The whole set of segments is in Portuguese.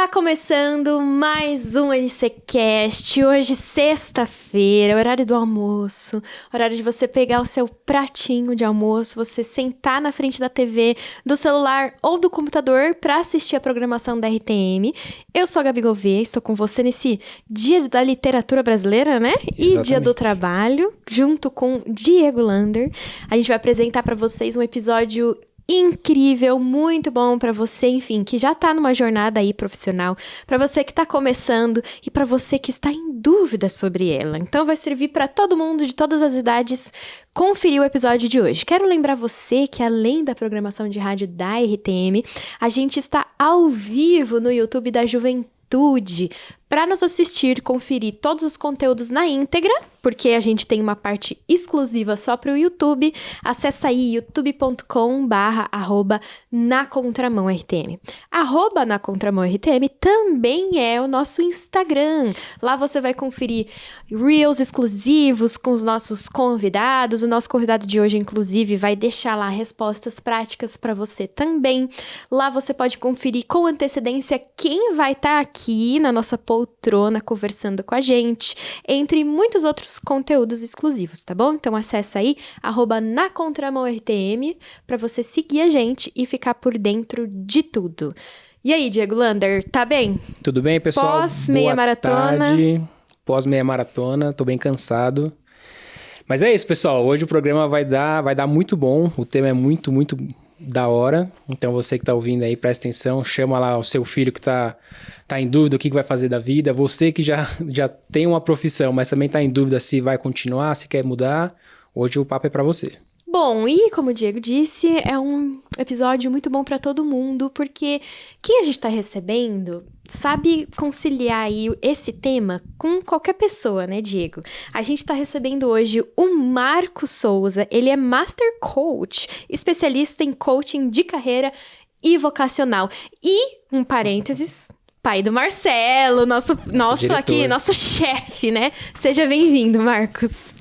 Tá começando mais um NCCast, hoje sexta-feira, horário do almoço, horário de você pegar o seu pratinho de almoço, você sentar na frente da TV, do celular ou do computador para assistir a programação da RTM. Eu sou a Gabi Gouveia, estou com você nesse Dia da Literatura Brasileira, né? E Exatamente. Dia do Trabalho, junto com Diego Lander. A gente vai apresentar para vocês um episódio incrível, muito bom pra você, enfim, que já tá numa jornada aí profissional, pra você que tá começando e pra você que está em dúvida sobre ela. Então vai servir pra todo mundo de todas as idades conferir o episódio de hoje. Quero lembrar você que além da programação de rádio da RTM, a gente está ao vivo no YouTube da Juventude. Para nos assistir, conferir todos os conteúdos na íntegra, porque a gente tem uma parte exclusiva só para o YouTube, acessa aí youtube.com/@nacontramãortm. @nacontramãortm também é o nosso Instagram. Lá você vai conferir Reels exclusivos com os nossos convidados. O nosso convidado de hoje, inclusive, vai deixar lá respostas práticas para você também. Lá você pode conferir com antecedência quem vai estar aqui na nossa poltrona conversando com a gente, entre muitos outros conteúdos exclusivos, tá bom? Então acessa aí @nacontramãortm para você seguir a gente e ficar por dentro de tudo. E aí, Diego Lander, tá bem? Tudo bem, pessoal? Pós-meia maratona. Tarde. Pós-meia maratona, tô bem cansado. Mas é isso, pessoal. Hoje o programa vai dar muito bom. O tema é muito da hora. Então você que tá ouvindo aí, presta atenção. Chama lá o seu filho que tá em dúvida o que vai fazer da vida. Você que já tem uma profissão, mas também tá em dúvida se vai continuar, se quer mudar. Hoje o papo é pra você. Bom, e como o Diego disse, é um episódio muito bom pra todo mundo, porque quem a gente tá recebendo sabe conciliar aí esse tema com qualquer pessoa, né, Diego? A gente tá recebendo hoje o Marcos Souza, ele é Master Coach, especialista em coaching de carreira e vocacional. E, um parênteses, pai do Marcelo, nosso chefe, né? Seja bem-vindo, Marcos.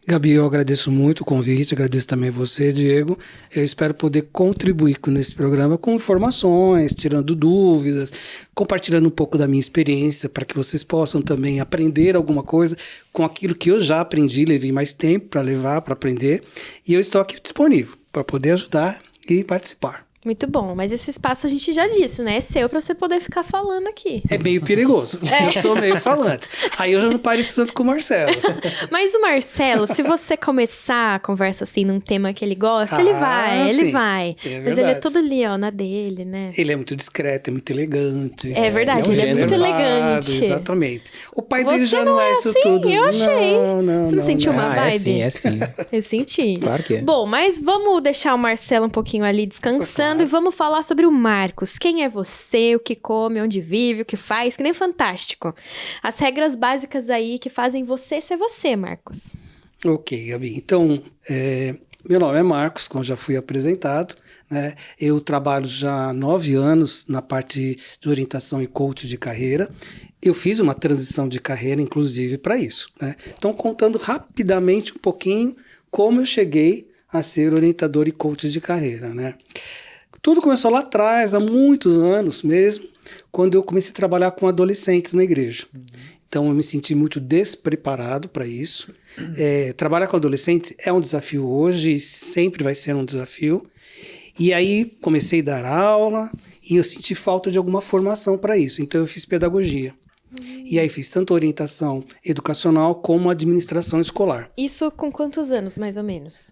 Gabi, eu agradeço muito o convite, agradeço também você, Diego. Eu espero poder contribuir nesse programa com informações, tirando dúvidas, compartilhando um pouco da minha experiência, para que vocês possam também aprender alguma coisa com aquilo que eu já aprendi, levei mais tempo para levar, para aprender, e eu estou aqui disponível para poder ajudar e participar. Muito bom, mas esse espaço a gente já disse, né? É seu pra você poder ficar falando aqui. É meio perigoso, porque eu sou meio falante. Aí eu já não pareço tanto com o Marcelo. Mas o Marcelo, se você começar a conversa assim num tema que ele gosta, ele vai. É mas ele é todo ali, ó, na dele, né? Ele é muito discreto, é muito elegante. É verdade, ele é muito elegante. Exatamente. O pai dele já Você não é isso assim, tudo. Eu achei. Você não sentiu uma vibe? É sim. Eu senti. Claro que é. Bom, mas vamos deixar o Marcelo um pouquinho ali descansando e vamos falar sobre o Marcos. Quem é você, o que come, onde vive, o que faz, que nem Fantástico. As regras básicas aí que fazem você ser você, Marcos. Ok, Gabi. Então, meu nome é Marcos, como já fui apresentado, né? Eu trabalho já há 9 anos na parte de orientação e coach de carreira. Eu fiz uma transição de carreira, inclusive, para isso, né? Então, contando rapidamente um pouquinho como eu cheguei a ser orientador e coach de carreira, né? Tudo começou lá atrás, há muitos anos mesmo, quando eu comecei a trabalhar com adolescentes na igreja. Então, eu me senti muito despreparado para isso. Trabalhar com adolescentes é um desafio hoje e sempre vai ser um desafio. E aí, comecei a dar aula e eu senti falta de alguma formação para isso. Então, eu fiz pedagogia. E aí, fiz tanto orientação educacional como administração escolar. Isso com quantos anos, mais ou menos?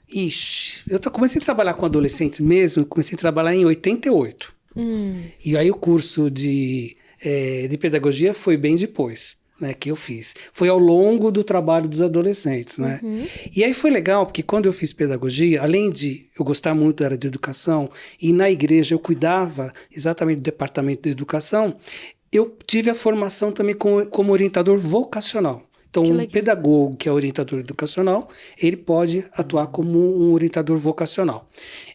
Eu comecei a trabalhar com adolescentes mesmo, comecei a trabalhar em 88. E aí, o curso de pedagogia foi bem depois, né, que eu fiz. Foi ao longo do trabalho dos adolescentes, né? E aí foi legal, porque quando eu fiz pedagogia, além de eu gostar muito da área de educação, e na igreja eu cuidava exatamente do departamento de educação, eu tive a formação também como orientador vocacional. Então, um pedagogo que é orientador educacional, ele pode atuar como um orientador vocacional.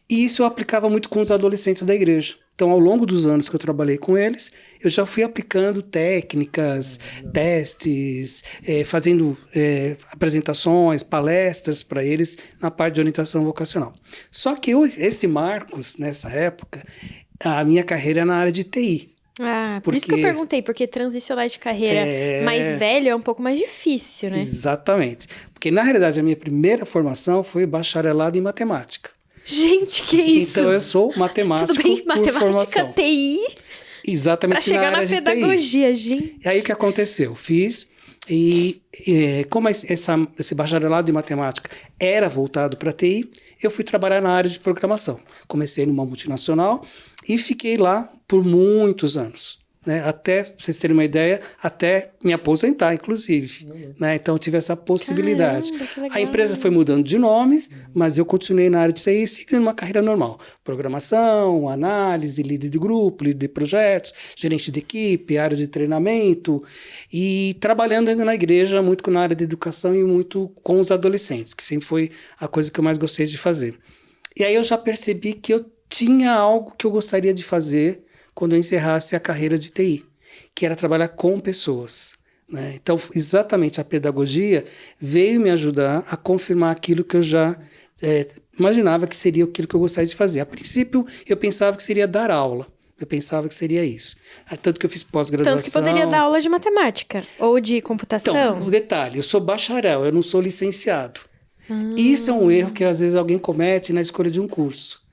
E isso eu aplicava muito com os adolescentes da igreja. Então, ao longo dos anos que eu trabalhei com eles, eu já fui aplicando técnicas, testes, fazendo apresentações, palestras para eles na parte de orientação vocacional. Só que esse Marcos, nessa época, a minha carreira é na área de TI. Ah, por isso que eu perguntei, porque transicionar de carreira mais velho é um pouco mais difícil, né? Exatamente. Porque, na realidade, a minha primeira formação foi bacharelado em matemática. Gente, que isso? Então, eu sou matemático Tudo bem, por matemática, formação. TI, Exatamente, pra chegar na área de pedagogia, TI. gente. E aí, o que aconteceu? Fiz, e como esse bacharelado em matemática era voltado para TI, eu fui trabalhar na área de programação. Comecei numa multinacional e fiquei lá por muitos anos. Né? Até, pra vocês terem uma ideia, até me aposentar, inclusive. Né? Então, eu tive essa possibilidade. Caramba, que legal. A empresa foi mudando de nomes, mas eu continuei na área de TI, seguindo uma carreira normal. Programação, análise, líder de grupo, líder de projetos, gerente de equipe, área de treinamento, e trabalhando ainda na igreja, muito na área de educação e muito com os adolescentes, que sempre foi a coisa que eu mais gostei de fazer. E aí eu já percebi que eu tinha algo que eu gostaria de fazer quando eu encerrasse a carreira de TI, que era trabalhar com pessoas. Né? Então, exatamente, a pedagogia veio me ajudar a confirmar aquilo que eu já imaginava que seria aquilo que eu gostaria de fazer. A princípio, eu pensava que seria dar aula. Eu pensava que seria isso. Tanto que eu fiz pós-graduação. Tanto que poderia dar aula de matemática ou de computação. Então, o detalhe, eu sou bacharel, eu não sou licenciado. Isso é um erro que às vezes alguém comete na escolha de um curso.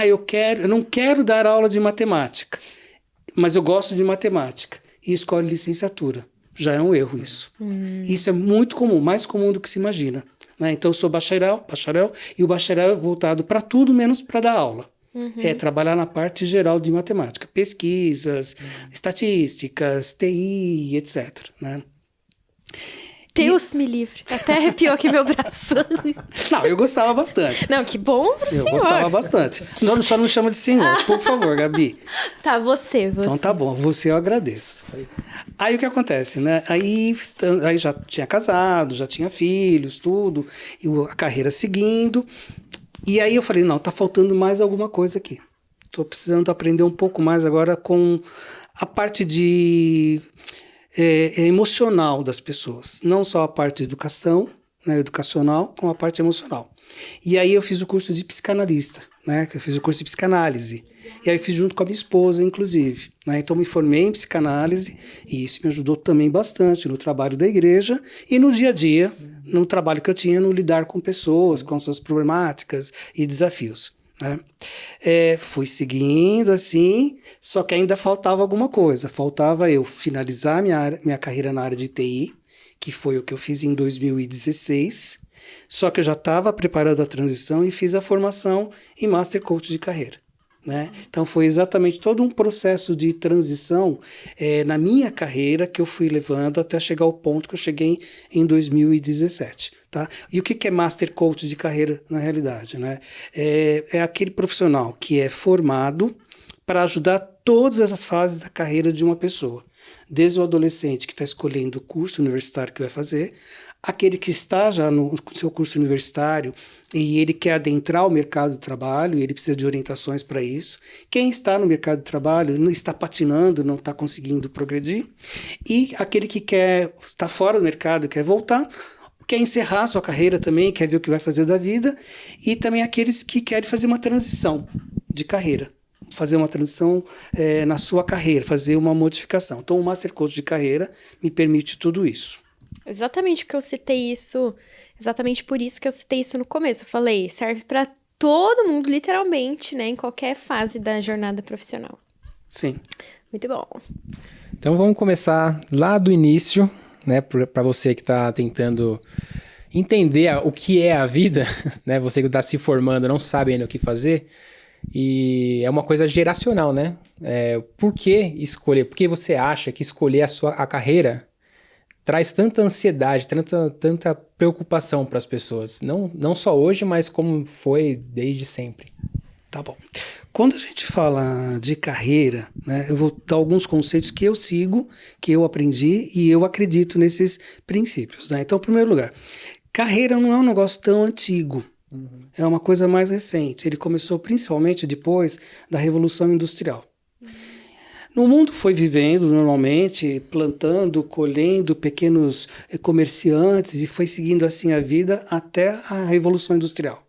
Eu não quero dar aula de matemática, mas eu gosto de matemática e escolhe licenciatura. Já é um erro isso. Isso é muito comum, mais comum do que se imagina. Né? Então eu sou bacharel, e o bacharel é voltado para tudo menos para dar aula. É trabalhar na parte geral de matemática, pesquisas, estatísticas, TI, etc. Né? Deus me livre. Até arrepiou aqui meu braço. Não, eu gostava bastante. Não, que bom pro senhor. Eu gostava bastante. Não, só não chama de senhor, por favor, Gabi. Tá, você. Então tá bom, você eu agradeço. Aí o que acontece, né? Aí já tinha casado, já tinha filhos, tudo, e a carreira seguindo. E aí eu falei, não, tá faltando mais alguma coisa aqui. Tô precisando aprender um pouco mais agora com a parte de... emocional das pessoas, não só a parte de educação, né, educacional, como a parte emocional. E aí eu fiz o curso de psicanalista, né, eu fiz o curso de psicanálise, e aí fiz junto com a minha esposa, inclusive. Né, então me formei em psicanálise, e isso me ajudou também bastante no trabalho da igreja e no dia a dia, no trabalho que eu tinha no lidar com pessoas, com suas problemáticas e desafios. Né? Fui seguindo assim, só que ainda faltava alguma coisa. Faltava eu finalizar minha carreira na área de TI, que foi o que eu fiz em 2016, só que eu já estava preparando a transição e fiz a formação em Master Coach de carreira. Né? Então foi exatamente todo um processo de transição na minha carreira que eu fui levando até chegar ao ponto que eu cheguei em 2017. Tá? E o que é Master Coach de carreira na realidade? Né? É aquele profissional que é formado para ajudar todas essas fases da carreira de uma pessoa. Desde o adolescente que está escolhendo o curso universitário que vai fazer, aquele que está já no seu curso universitário e ele quer adentrar o mercado de trabalho e ele precisa de orientações para isso. Quem está no mercado de trabalho não está patinando, não está conseguindo progredir. E aquele que está fora do mercado, quer voltar, quer encerrar sua carreira também, quer ver o que vai fazer da vida. E também aqueles que querem fazer uma transição de carreira. Fazer uma transição na sua carreira, fazer uma modificação. Então, o Master Coach de carreira me permite tudo isso. Exatamente porque eu citei isso, exatamente por isso que eu citei isso no começo. Eu falei, serve para todo mundo, literalmente, né, em qualquer fase da jornada profissional. Sim. Muito bom. Então vamos começar lá do início, né, para você que está tentando entender o que é a vida, né, você que está se formando, não sabe ainda o que fazer, e é uma coisa geracional, né? Por que escolher? Por que você acha que escolher a carreira traz tanta ansiedade, tanta preocupação para as pessoas? Não só hoje, mas como foi desde sempre. Tá bom. Quando a gente fala de carreira, né, eu vou dar alguns conceitos que eu sigo, que eu aprendi e eu acredito nesses princípios. Né? Então, em primeiro lugar, carreira não é um negócio tão antigo. É uma coisa mais recente. Ele começou principalmente depois da Revolução Industrial. No mundo foi vivendo normalmente, plantando, colhendo pequenos comerciantes e foi seguindo assim a vida até a Revolução Industrial.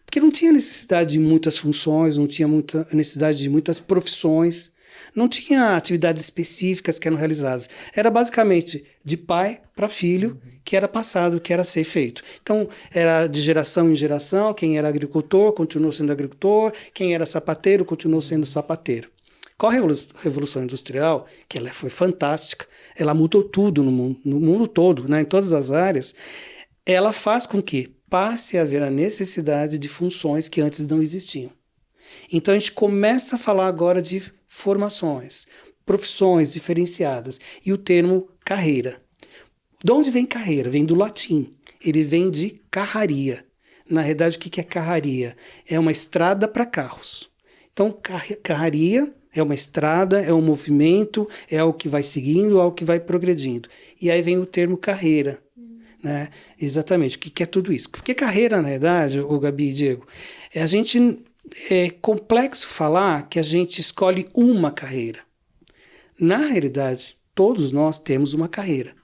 Porque não tinha necessidade de muitas funções, não tinha muita necessidade de muitas profissões, Não tinha atividades específicas que eram realizadas. Era basicamente de pai para filho que era passado, que era ser feito. Então, era de geração em geração, quem era agricultor continuou sendo agricultor, quem era sapateiro continuou sendo sapateiro. Com a Revolução Industrial, que ela foi fantástica, ela mudou tudo no mundo todo, né, em todas as áreas, ela faz com que passe a haver a necessidade de funções que antes não existiam. Então, a gente começa a falar agora de formações, profissões diferenciadas, e o termo carreira. De onde vem carreira? Vem do latim. Ele vem de carraria. Na realidade, o que é carraria? É uma estrada para carros. Então, carraria é uma estrada, é um movimento, é algo que vai seguindo, algo que vai progredindo. E aí vem o termo carreira. Né? Exatamente. O que é tudo isso? Porque carreira, na verdade, o Gabi e Diego, é complexo falar que a gente escolhe uma carreira. Na realidade, todos nós temos uma carreira.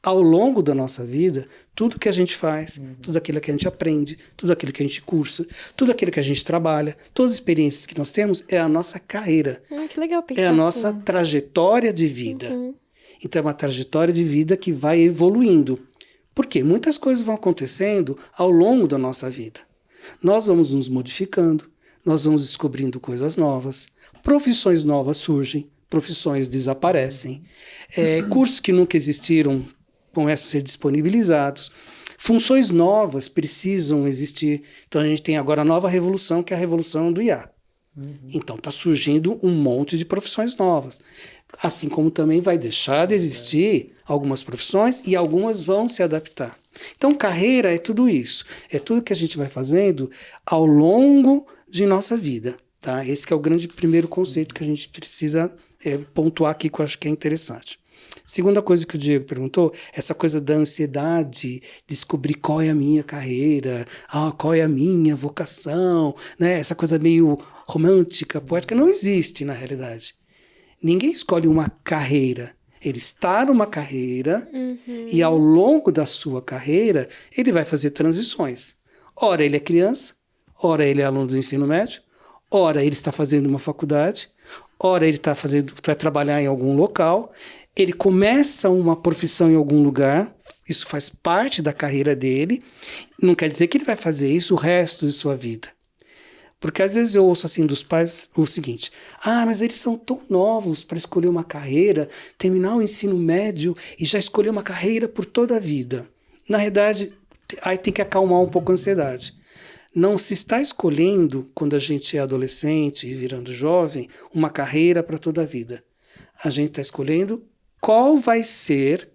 Ao longo da nossa vida, tudo que a gente faz, tudo aquilo que a gente aprende, tudo aquilo que a gente cursa, tudo aquilo que a gente trabalha, todas as experiências que nós temos é a nossa carreira. Que legal pensar é a assim. Nossa trajetória de vida. Então é uma trajetória de vida que vai evoluindo. Por quê? Muitas coisas vão acontecendo ao longo da nossa vida. Nós vamos nos modificando, nós vamos descobrindo coisas novas, profissões novas surgem, profissões desaparecem, cursos que nunca existiram começam a ser disponibilizados, funções novas precisam existir. Então a gente tem agora a nova revolução, que é a revolução do IA. Então está surgindo um monte de profissões novas. Assim como também vai deixar de existir algumas profissões e algumas vão se adaptar. Então carreira é tudo isso. É tudo que a gente vai fazendo ao longo de nossa vida. Tá? Esse que é o grande primeiro conceito que a gente precisa pontuar aqui, que eu acho que é interessante. Segunda coisa que o Diego perguntou, essa coisa da ansiedade, descobrir qual é a minha carreira, qual é a minha vocação, né? Essa coisa meio romântica, poética, não existe na realidade. Ninguém escolhe uma carreira. Ele está numa carreira e ao longo da sua carreira ele vai fazer transições. Ora ele é criança, ora ele é aluno do ensino médio, ora ele está fazendo uma faculdade, ora ele vai trabalhar em algum local. Ele começa uma profissão em algum lugar, isso faz parte da carreira dele, não quer dizer que ele vai fazer isso o resto de sua vida. Porque às vezes eu ouço assim dos pais o seguinte, mas eles são tão novos para escolher uma carreira, terminar o ensino médio e já escolher uma carreira por toda a vida. Na verdade, aí tem que acalmar um pouco a ansiedade. Não se está escolhendo, quando a gente é adolescente e virando jovem, uma carreira para toda a vida. A gente está escolhendo qual vai ser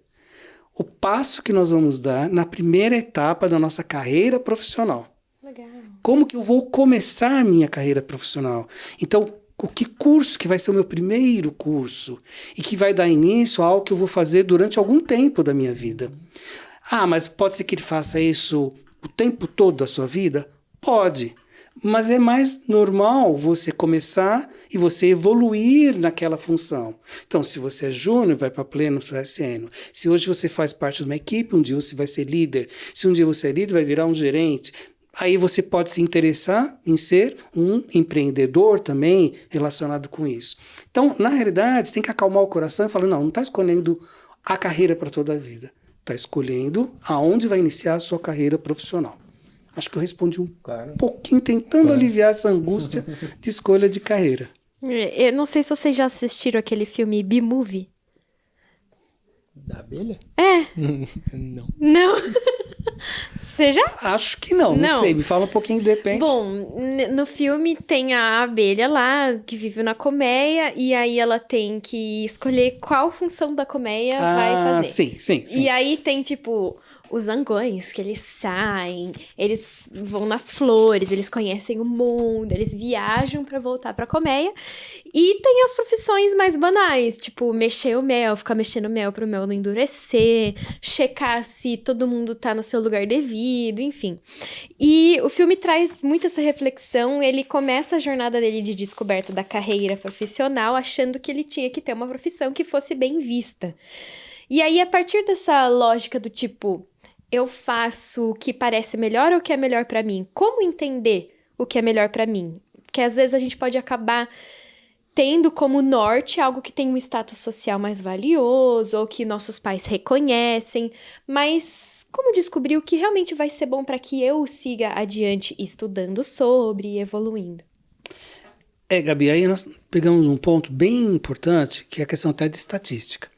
o passo que nós vamos dar na primeira etapa da nossa carreira profissional. Legal. Como que eu vou começar a minha carreira profissional? Então, que curso que vai ser o meu primeiro curso e que vai dar início a algo que eu vou fazer durante algum tempo da minha vida? Mas pode ser que ele faça isso o tempo todo da sua vida? Pode. Mas é mais normal você começar e você evoluir naquela função. Então, se você é júnior, vai para pleno sênior. Se hoje você faz parte de uma equipe, um dia você vai ser líder. Se um dia você é líder, vai virar um gerente. Aí você pode se interessar em ser um empreendedor também relacionado com isso. Então, na realidade, tem que acalmar o coração e falar, não está escolhendo a carreira para toda a vida. Está escolhendo aonde vai iniciar a sua carreira profissional. Acho que eu respondi um pouquinho, tentando aliviar essa angústia de escolha de carreira. Eu não sei se vocês já assistiram aquele filme B-Movie. Da abelha? Não. Não? Você já? Acho que não sei. Me fala um pouquinho, de repente. Bom, no filme tem a abelha lá, que vive na colmeia, e aí ela tem que escolher qual função da colmeia vai fazer. Sim. E aí tem, tipo, os zangões, que eles saem, eles vão nas flores, eles conhecem o mundo, eles viajam pra voltar pra colmeia. E tem as profissões mais banais, tipo, mexer o mel, ficar mexendo o mel pro mel não endurecer, checar se todo mundo tá no seu lugar devido, enfim. E o filme traz muito essa reflexão, ele começa a jornada dele de descoberta da carreira profissional, achando que ele tinha que ter uma profissão que fosse bem vista. E aí, a partir dessa lógica do tipo, eu faço o que parece melhor ou o que é melhor pra mim? Como entender o que é melhor pra mim? Porque às vezes a gente pode acabar tendo como norte algo que tem um status social mais valioso ou que nossos pais reconhecem, mas como descobrir o que realmente vai ser bom para que eu siga adiante estudando sobre e evoluindo? Gabi, aí nós pegamos um ponto bem importante, que é a questão até de estatística.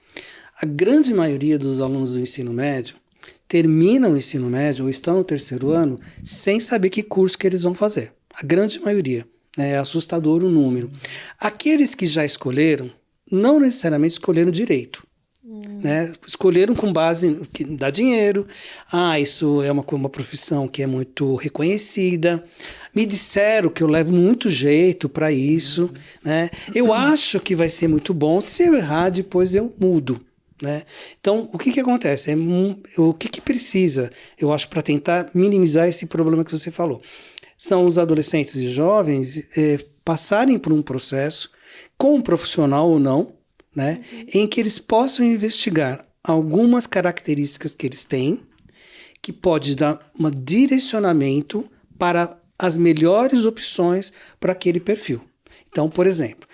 A grande maioria dos alunos do ensino médio terminam o ensino médio ou estão no terceiro ano sem saber que curso que eles vão fazer. A grande maioria. É assustador o número. Aqueles que já escolheram, não necessariamente escolheram direito. Né? Escolheram com base no que dá dinheiro. Isso é uma profissão que é muito reconhecida. Me disseram que eu levo muito jeito para isso. Né? Eu acho que vai ser muito bom. Se eu errar, depois eu mudo. Né? Então, o que acontece? O que precisa, eu acho, para tentar minimizar esse problema que você falou? São os adolescentes e jovens passarem por um processo, com um profissional ou não, né, em que eles possam investigar algumas características que eles têm, que pode dar um direcionamento para as melhores opções para aquele perfil. Então, por exemplo,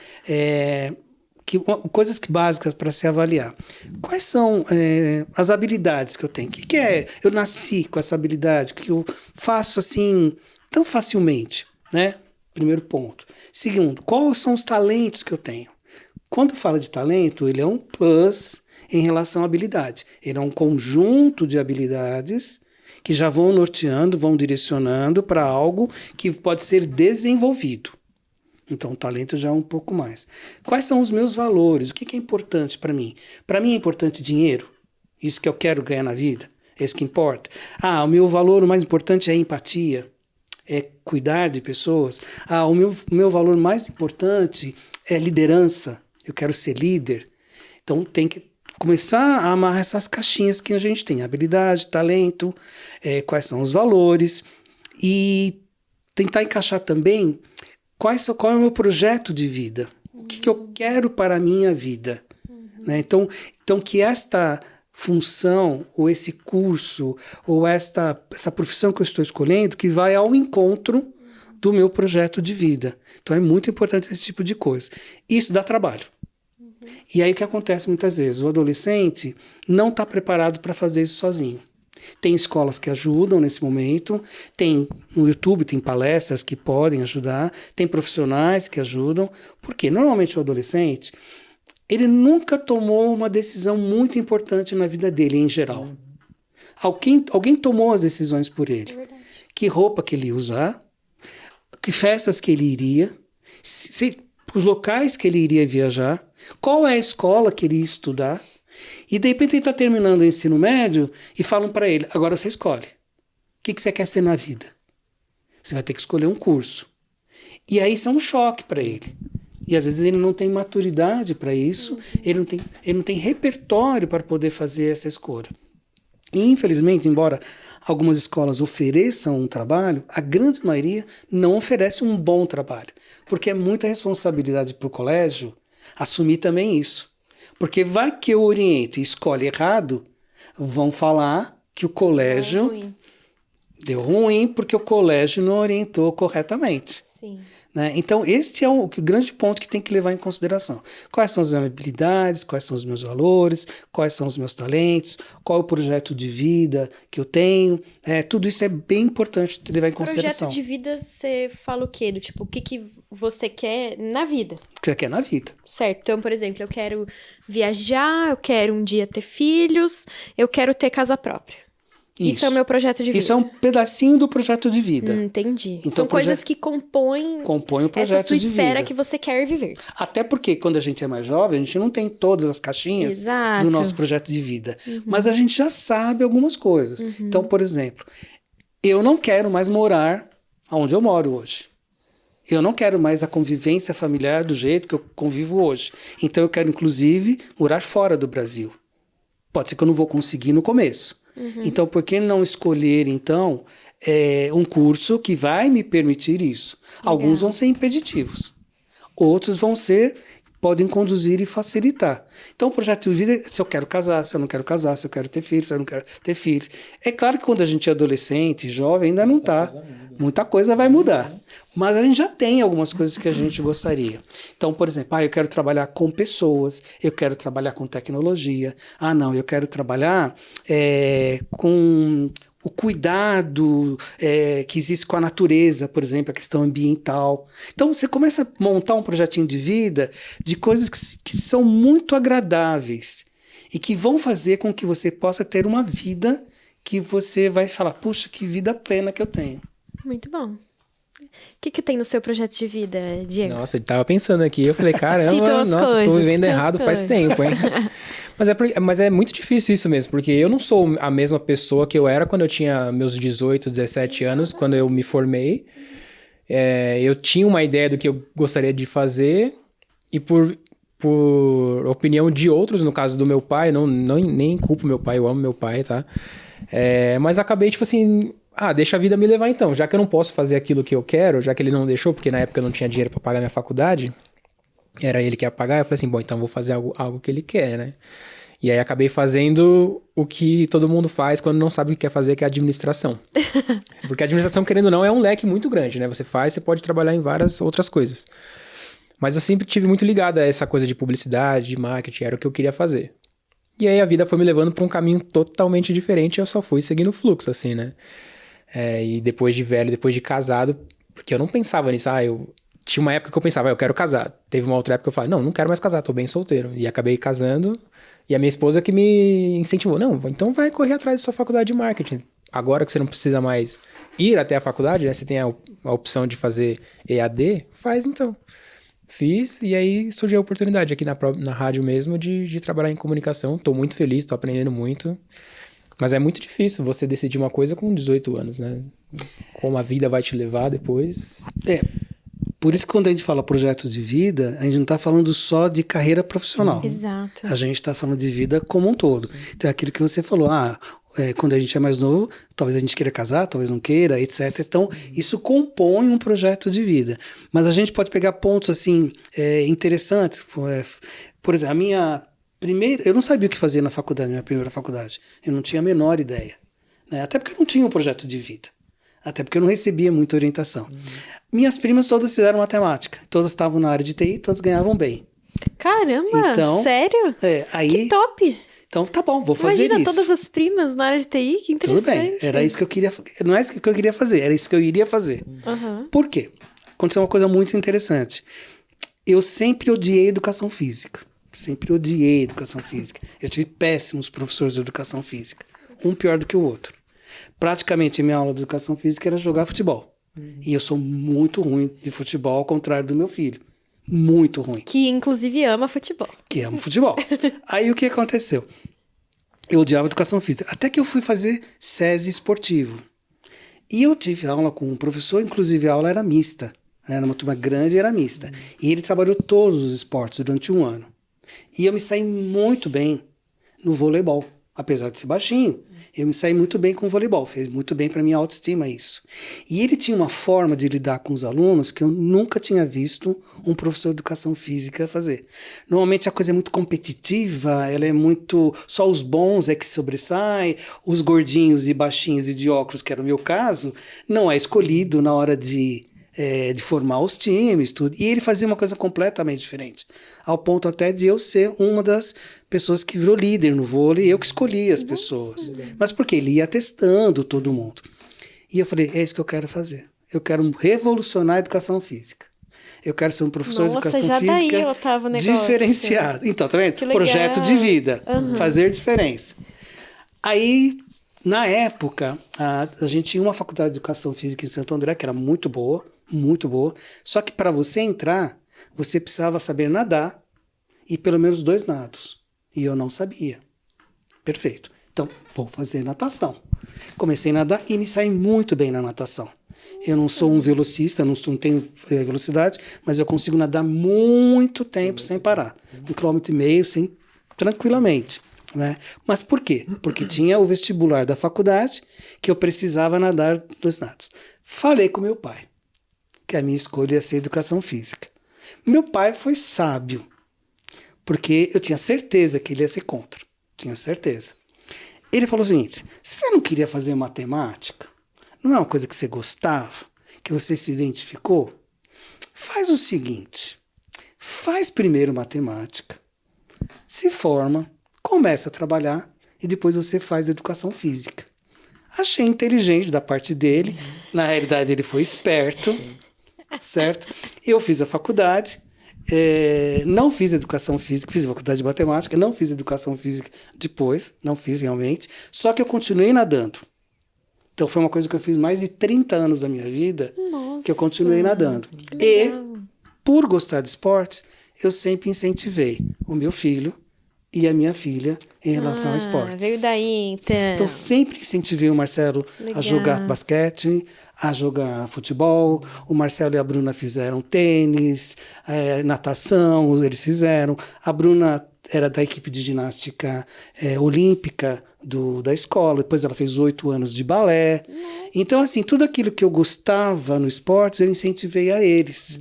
coisas básicas para se avaliar. Quais são as habilidades que eu tenho? O que é? Eu nasci com essa habilidade, que eu faço assim tão facilmente, né? Primeiro ponto. Segundo, quais são os talentos que eu tenho? Quando fala de talento, ele é um plus em relação à habilidade. Ele é um conjunto de habilidades que já vão norteando, vão direcionando para algo que pode ser desenvolvido. Então, o talento já é um pouco mais. Quais são os meus valores? O que é importante para mim? Para mim é importante dinheiro? Isso que eu quero ganhar na vida? É isso que importa? O meu valor mais importante é a empatia? É cuidar de pessoas? O meu valor mais importante é liderança? Eu quero ser líder? Então, tem que começar a amarrar essas caixinhas que a gente tem. Habilidade, talento, quais são os valores. E tentar encaixar também qual é o meu projeto de vida? O que eu quero para a minha vida? Né? Então, que esta função, ou esse curso, ou essa profissão que eu estou escolhendo, que vai ao encontro do meu projeto de vida. Então, é muito importante esse tipo de coisa. Isso dá trabalho. E aí o que acontece muitas vezes? O adolescente não está preparado para fazer isso sozinho. Tem escolas que ajudam nesse momento, tem no YouTube, tem palestras que podem ajudar, tem profissionais que ajudam, porque normalmente o adolescente, ele nunca tomou uma decisão muito importante na vida dele, em geral. Alguém tomou as decisões por ele. Que roupa que ele ia usar, que festas que ele iria, os locais que ele iria viajar, qual é a escola que ele ia estudar. E de repente ele está terminando o ensino médio e falam para ele, agora você escolhe. O que você quer ser na vida? Você vai ter que escolher um curso. E aí isso é um choque para ele. E às vezes ele não tem maturidade para isso, ele não tem repertório para poder fazer essa escolha. E infelizmente, embora algumas escolas ofereçam um trabalho, a grande maioria não oferece um bom trabalho. Porque é muita responsabilidade para o colégio assumir também isso. Porque vai que eu oriento e escolhe errado, vão falar que o colégio deu ruim porque o colégio não orientou corretamente. Sim. Né? Então, este é o grande ponto que tem que levar em consideração. Quais são as minhas habilidades, quais são os meus valores, quais são os meus talentos, qual é o projeto de vida que eu tenho. Tudo isso é bem importante de levar em consideração. Projeto de vida, você fala o quê? Do tipo, o que você quer na vida? O que você quer na vida. Certo. Então, por exemplo, eu quero viajar, eu quero um dia ter filhos, eu quero ter casa própria. Isso é o meu projeto de vida. Isso é um pedacinho do projeto de vida. Entendi. Então, são coisas que compõem o projeto essa sua de esfera vida que você quer viver. Até porque quando a gente é mais jovem, a gente não tem todas as caixinhas do nosso projeto de vida. Mas a gente já sabe algumas coisas. Então, por exemplo, eu não quero mais morar onde eu moro hoje. Eu não quero mais a convivência familiar do jeito que eu convivo hoje. Então, eu quero, inclusive, morar fora do Brasil. Pode ser que eu não vou conseguir no começo. Então, por que não escolher, então, um curso que vai me permitir isso? Legal. Alguns vão ser impeditivos. Outros podem conduzir e facilitar. Então, o projeto de vida é se eu quero casar, se eu não quero casar, se eu quero ter filhos, se eu não quero ter filhos. É claro que quando a gente é adolescente, jovem, ainda não está. Muita coisa vai mudar. Mas a gente já tem algumas coisas que a gente gostaria. Então, por exemplo, eu quero trabalhar com pessoas, eu quero trabalhar com tecnologia. Não, eu quero trabalhar com o cuidado que existe com a natureza, por exemplo, a questão ambiental. Então, você começa a montar um projetinho de vida de coisas que são muito agradáveis e que vão fazer com que você possa ter uma vida que você vai falar, puxa, que vida plena que eu tenho. Muito bom. O que tem no seu projeto de vida, Diego? Nossa, ele tava pensando aqui, eu falei, caramba, nossa, tô vivendo errado faz tempo, hein? Mas é muito difícil isso mesmo, porque eu não sou a mesma pessoa que eu era quando eu tinha meus 18, 17 anos, quando eu me formei. Eu tinha uma ideia do que eu gostaria de fazer e por opinião de outros, no caso do meu pai, nem culpo meu pai, eu amo meu pai, tá? Mas acabei, tipo assim, deixa a vida me levar então, já que eu não posso fazer aquilo que eu quero, já que ele não deixou, porque na época eu não tinha dinheiro pra pagar minha faculdade, era ele que ia pagar, eu falei assim, bom, então vou fazer algo que ele quer, né? E aí acabei fazendo o que todo mundo faz quando não sabe o que quer fazer, que é a administração. Porque a administração, querendo ou não, é um leque muito grande, né? Você pode trabalhar em várias outras coisas. Mas eu sempre tive muito ligado a essa coisa de publicidade, de marketing, era o que eu queria fazer. E aí a vida foi me levando para um caminho totalmente diferente e eu só fui seguindo o fluxo, assim, né? E depois de velho, depois de casado, porque eu não pensava nisso, tinha uma época que eu pensava, eu quero casar. Teve uma outra época que eu falei, não quero mais casar, tô bem solteiro. E acabei casando, e a minha esposa que me incentivou, não, então vai correr atrás da sua faculdade de marketing. Agora que você não precisa mais ir até a faculdade, né? Você tem a opção de fazer EAD, faz então. Fiz, e aí surgiu a oportunidade aqui na rádio mesmo de trabalhar em comunicação. Tô muito feliz, tô aprendendo muito. Mas é muito difícil você decidir uma coisa com 18 anos, né? Como a vida vai te levar depois. Por isso que quando a gente fala projeto de vida, a gente não está falando só de carreira profissional. Exato. A gente está falando de vida como um todo. Então é aquilo que você falou, quando a gente é mais novo, talvez a gente queira casar, talvez não queira, etc. Então, isso compõe um projeto de vida. Mas a gente pode pegar pontos, assim, interessantes. Por exemplo, eu não sabia o que fazer na faculdade, minha primeira faculdade. Eu não tinha a menor ideia. Né? Até porque eu não tinha um projeto de vida. Até porque eu não recebia muita orientação. Minhas primas todas fizeram matemática. Todas estavam na área de TI, todas ganhavam bem. Caramba, então, sério? Que top! Então, tá bom, vou fazer isso. Imagina todas as primas na área de TI, que interessante. Tudo bem, era isso que eu queria... Não é isso que eu queria fazer, era isso que eu iria fazer. Uhum. Por quê? Aconteceu uma coisa muito interessante. Eu sempre odiei educação física. Sempre odiei educação física. Eu tive péssimos professores de educação física. Um pior do que o outro. Praticamente, a minha aula de educação física era jogar futebol. E eu sou muito ruim de futebol, ao contrário do meu filho. Muito ruim. Que, inclusive, ama futebol. Que ama futebol. Aí, o que aconteceu? Eu odiava educação física. Até que eu fui fazer SESI esportivo. E eu tive aula com um professor, inclusive a aula era mista. Era uma turma grande e era mista. E ele trabalhou todos os esportes durante 1 ano. E eu me saí muito bem no voleibol. Apesar de ser baixinho, eu me saí muito bem com o voleibol. Fez muito bem para minha autoestima isso. E ele tinha uma forma de lidar com os alunos que eu nunca tinha visto um professor de educação física fazer. Normalmente a coisa é muito competitiva, ela é muito... Só os bons é que sobressaem, os gordinhos e baixinhos e de óculos, que era o meu caso, não é escolhido na hora de formar os times, tudo. E ele fazia uma coisa completamente diferente. Ao ponto até de eu ser uma das pessoas que virou líder no vôlei, eu que escolhi as pessoas. Mas porque ele ia testando todo mundo. E eu falei, é isso que eu quero fazer. Eu quero revolucionar a educação física. Eu quero ser um professor de educação física diferenciado. Então, tá vendo? Projeto de vida. Fazer diferença. Aí, na época, a gente tinha uma faculdade de educação física em Santo André, que era muito boa. Muito boa. Só que para você entrar, você precisava saber nadar e pelo menos 2 nados. E eu não sabia. Perfeito. Então, vou fazer natação. Comecei a nadar e me saí muito bem na natação. Eu não sou um velocista, não tenho velocidade, mas eu consigo nadar muito tempo sem parar. 1,5 km tranquilamente. Né? Mas por quê? Porque tinha o vestibular da faculdade que eu precisava nadar 2 nados. Falei com meu pai que a minha escolha ia ser educação física. Meu pai foi sábio. porque eu tinha certeza que ele ia ser contra. Tinha certeza. Ele falou o seguinte: você não queria fazer matemática? Não é uma coisa que você gostava? Que você se identificou? Faz o seguinte, faz primeiro matemática, se forma, começa a trabalhar e depois você faz educação física. Achei inteligente da parte dele, na realidade ele foi esperto, certo? Eu fiz a faculdade, não fiz educação física, fiz a faculdade de matemática, não fiz educação física depois, não fiz realmente, só que eu continuei nadando. Então foi uma coisa que eu fiz mais de 30 anos da minha vida, que eu continuei nadando. E, por gostar de esportes, eu sempre incentivei o meu filho e a minha filha em relação a esportes. Veio daí, então. Então, sempre incentivei o Marcelo a jogar basquete, a jogar futebol. O Marcelo e a Bruna fizeram tênis, natação, eles fizeram. A Bruna era da equipe de ginástica olímpica da escola. Depois ela fez 8 anos de balé. Nossa. Então, assim, tudo aquilo que eu gostava no esportes, eu incentivei a eles.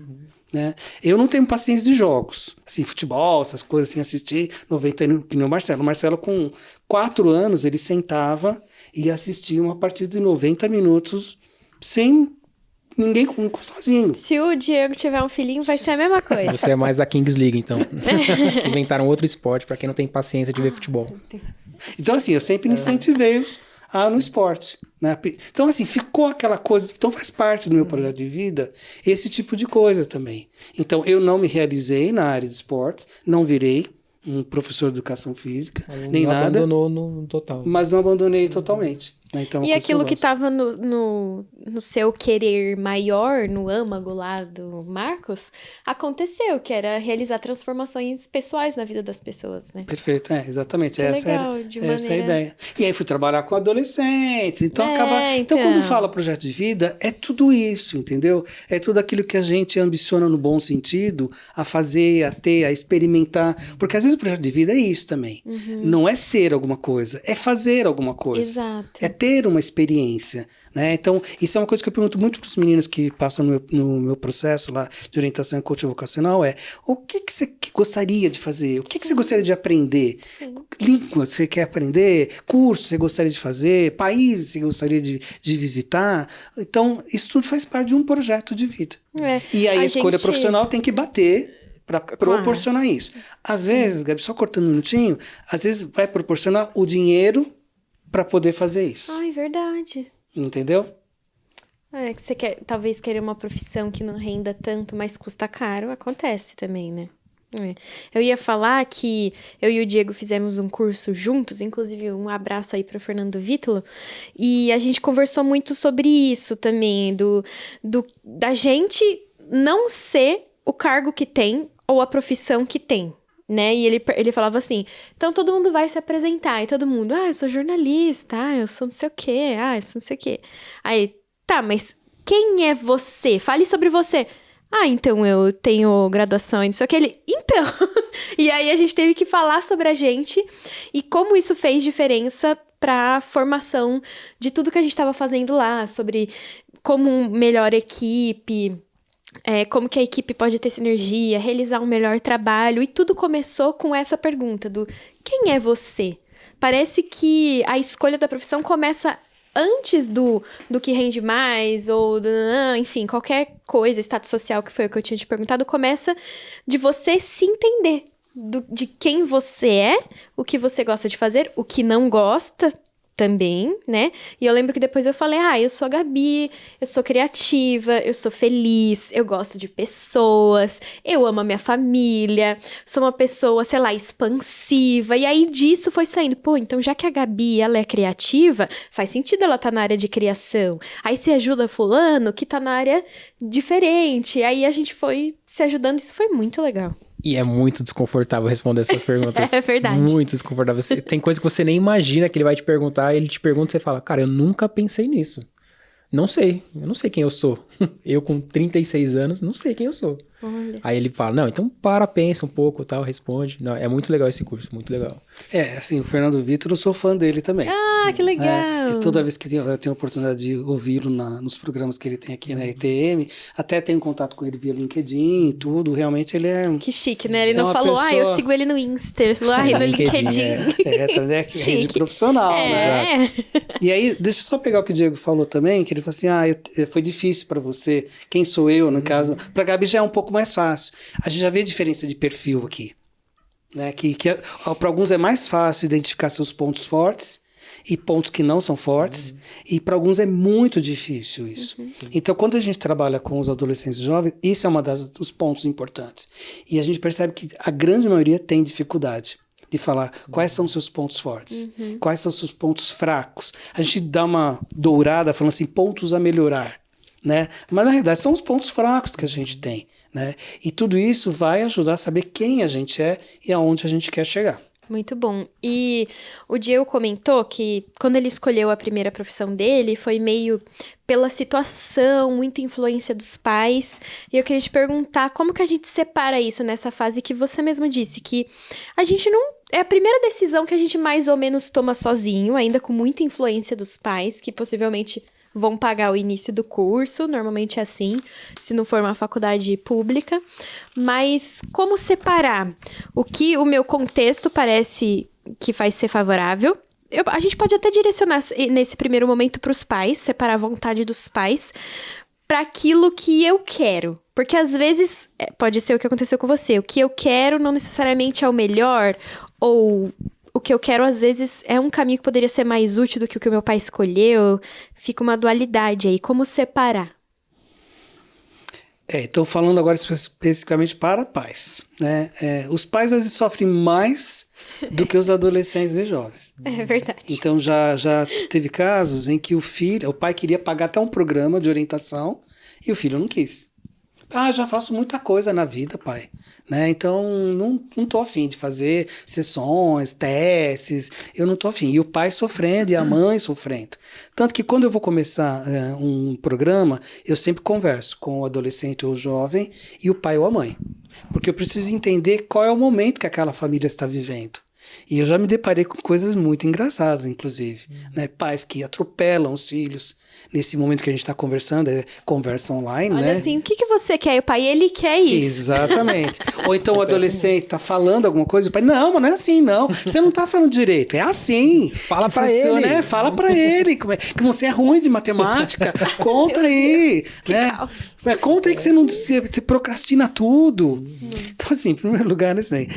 Né? Eu não tenho paciência de jogos, assim, futebol, essas coisas, assim, assistir 90 minutos, que nem o Marcelo. O Marcelo, com 4 anos, ele sentava e assistia uma partida de 90 minutos sem ninguém sozinho. Se o Diego tiver um filhinho, vai ser a mesma coisa. Você é mais da Kings League, então. Que inventaram outro esporte para quem não tem paciência de ver futebol. Então, assim, eu sempre incentivei-os no esporte. Né? Então, assim, ficou aquela coisa. Então, faz parte do meu projeto de vida esse tipo de coisa também. Então, eu não me realizei na área de esportes, não virei um professor de educação física, nem nada. Abandonou no total. Mas não abandonei totalmente. Né? Então, e aquilo que estava no seu querer maior, no âmago lá do Marcos, aconteceu, que era realizar transformações pessoais na vida das pessoas, né? Perfeito, exatamente. Essa é a ideia. E aí fui trabalhar com adolescentes, então acaba... Então, quando fala projeto de vida, é tudo isso, entendeu? É tudo aquilo que a gente ambiciona no bom sentido, a fazer, a ter, a experimentar, porque às vezes o projeto de vida é isso também. Não é ser alguma coisa, é fazer alguma coisa. Exato. É ter uma experiência, né? Então, isso é uma coisa que eu pergunto muito para os meninos que passam no meu processo lá de orientação e coaching vocacional, o que você gostaria de fazer? O que você gostaria de aprender? Sim. Língua você quer aprender? Curso você gostaria de fazer? Países você gostaria de visitar? Então, isso tudo faz parte de um projeto de vida. E aí a escolha profissional tem que bater para proporcionar isso. Às vezes, Gabi, só cortando um minutinho, às vezes vai proporcionar o dinheiro para poder fazer isso. Ai, verdade. Entendeu? Que você quer, talvez, querer uma profissão que não renda tanto, mas custa caro, acontece também, né? Eu ia falar que eu e o Diego fizemos um curso juntos, inclusive um abraço aí para o Fernando Vítulo, e a gente conversou muito sobre isso também, da gente não ser o cargo que tem ou a profissão que tem. Né? E ele falava assim, então todo mundo vai se apresentar, e todo mundo, eu sou jornalista, eu sou não sei o quê, eu sou não sei o quê. Aí, tá, mas quem é você? Fale sobre você. Então eu tenho graduação em não sei o que. Então, e aí a gente teve que falar sobre a gente e como isso fez diferença pra formação de tudo que a gente tava fazendo lá, sobre como melhor equipe... como que a equipe pode ter sinergia, realizar um melhor trabalho, e tudo começou com essa pergunta do quem é você? Parece que a escolha da profissão começa antes do que rende mais, ou enfim, qualquer coisa, status social, que foi o que eu tinha te perguntado, começa de você se entender, de quem você é, o que você gosta de fazer, o que não gosta também, né? E eu lembro que depois eu falei, eu sou a Gabi, eu sou criativa, eu sou feliz, eu gosto de pessoas, eu amo a minha família, sou uma pessoa, sei lá, expansiva. E aí disso foi saindo, então já que a Gabi, ela é criativa, faz sentido ela tá na área de criação. Aí você ajuda fulano que tá na área diferente. Aí a gente foi se ajudando, isso foi muito legal. E é muito desconfortável responder essas perguntas. É verdade. Muito desconfortável. Tem coisa que você nem imagina que ele vai te perguntar, ele te pergunta e você fala, cara, eu nunca pensei nisso. Não sei, eu não sei quem eu sou. Eu com 36 anos, não sei quem eu sou. Olha. Aí ele fala, não, então pensa um pouco, tal, responde. Não, é muito legal esse curso, muito legal. Assim, o Fernando Vitor, eu sou fã dele também. Ah, que legal! E toda vez que eu tenho a oportunidade de ouvi-lo nos programas que ele tem aqui na ETM, até tenho contato com ele via LinkedIn e tudo, realmente ele é... Que chique, né? Ele não uma falou, pessoa... eu sigo ele no Insta, ele falou, no LinkedIn. Também é rede profissional, né? E aí, deixa eu só pegar o que o Diego falou também, que ele falou assim, foi difícil para você, quem sou eu, no caso, para a Gabi já é um pouco mais fácil. A gente já vê a diferença de perfil aqui, né? Que para alguns é mais fácil identificar seus pontos fortes e pontos que não são fortes, e para alguns é muito difícil isso. Então, quando a gente trabalha com os adolescentes jovens, isso é um dos pontos importantes. E a gente percebe que a grande maioria tem dificuldade de falar quais são os seus pontos fortes, quais são os seus pontos fracos. A gente dá uma dourada falando assim, pontos a melhorar, né? Mas na realidade são os pontos fracos que a gente tem, né? E tudo isso vai ajudar a saber quem a gente é e aonde a gente quer chegar. Muito bom. E o Diego comentou que quando ele escolheu a primeira profissão dele, foi meio pela situação, muita influência dos pais. E eu queria te perguntar como que a gente separa isso nessa fase que você mesmo disse, que a gente não... É a primeira decisão que a gente mais ou menos toma sozinho, ainda com muita influência dos pais, que possivelmente vão pagar o início do curso, normalmente é assim, se não for uma faculdade pública. Mas como separar o que o meu contexto parece que vai ser favorável? A gente pode até direcionar nesse primeiro momento para os pais, separar a vontade dos pais para aquilo que eu quero. Porque às vezes pode ser o que aconteceu com você. O que eu quero não necessariamente é o melhor, ou o que eu quero, às vezes, é um caminho que poderia ser mais útil do que o que o meu pai escolheu. Fica uma dualidade aí. Como separar? Então, falando agora especificamente para pais, né? Os pais, às vezes, sofrem mais do que os adolescentes e jovens. É verdade. Então, já teve casos em que o pai queria pagar até um programa de orientação e o filho não quis. Já faço muita coisa na vida, pai. Né? Então, não tô afim de fazer sessões, testes, eu não tô afim. E o pai sofrendo e a mãe sofrendo. Tanto que quando eu vou começar um programa, eu sempre converso com o adolescente ou o jovem e o pai ou a mãe. Porque eu preciso entender qual é o momento que aquela família está vivendo. E eu já me deparei com coisas muito engraçadas, inclusive. Né? Pais que atropelam os filhos. Nesse momento que a gente está conversando, conversa online, Olha, né? assim, o que você quer? E o pai, ele quer isso. Exatamente. Ou então o adolescente está falando alguma coisa, o pai, não, mas não é assim, não. Você não está falando direito, é assim. Fala para ele. Né? Fala para ele que você é ruim de matemática. Conta aí. Que né? caos. Conta aí que você procrastina tudo. Então, assim, em primeiro lugar, assim,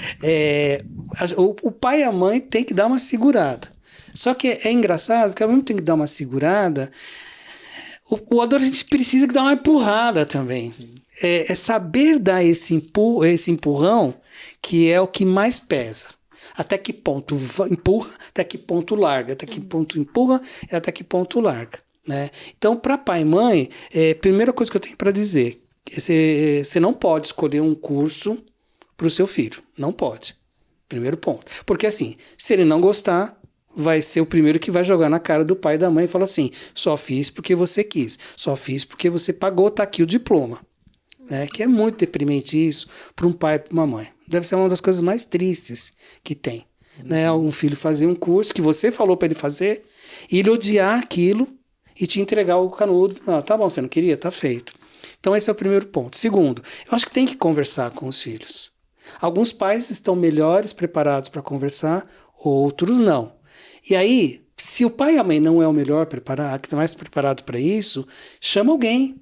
o pai e a mãe tem que dar uma segurada. Só que é engraçado, porque a mãe tem que dar uma segurada. O adolescente precisa dar uma empurrada também. É saber dar esse empurrão que é o que mais pesa. Até que ponto empurra, até que ponto larga, até que ponto empurra, até que ponto larga. Né? Então, para pai e mãe, primeira coisa que eu tenho para dizer, você não pode escolher um curso para o seu filho. Não pode. Primeiro ponto. Porque assim, se ele não gostar, vai ser o primeiro que vai jogar na cara do pai e da mãe e falar assim, só fiz porque você quis, só fiz porque você pagou, tá aqui o diploma. Né? Que é muito deprimente isso para um pai e para uma mãe. Deve ser uma das coisas mais tristes que tem. Né? Um filho fazer um curso que você falou para ele fazer e ele odiar aquilo e te entregar o canudo. Tá bom, você não queria? Tá feito. Então esse é o primeiro ponto. Segundo, eu acho que tem que conversar com os filhos. Alguns pais estão melhores preparados para conversar, outros não. E aí, se o pai e a mãe não é o melhor preparado, que está mais preparado para isso, chama alguém.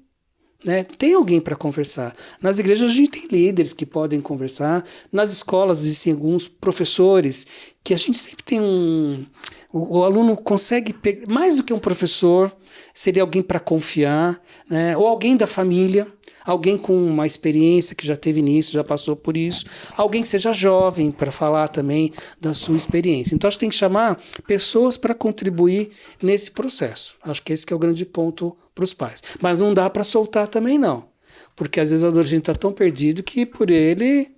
Né? Tem alguém para conversar. Nas igrejas a gente tem líderes que podem conversar. Nas escolas existem alguns professores que a gente sempre tem o aluno consegue pegar, mais do que um professor, seria alguém para confiar, né? Ou alguém da família, alguém com uma experiência que já teve nisso, já passou por isso, alguém que seja jovem para falar também da sua experiência. Então, acho que tem que chamar pessoas para contribuir nesse processo. Acho que esse que é o grande ponto para os pais. Mas não dá para soltar também, não. Porque às vezes o adolescente está tão perdido que por ele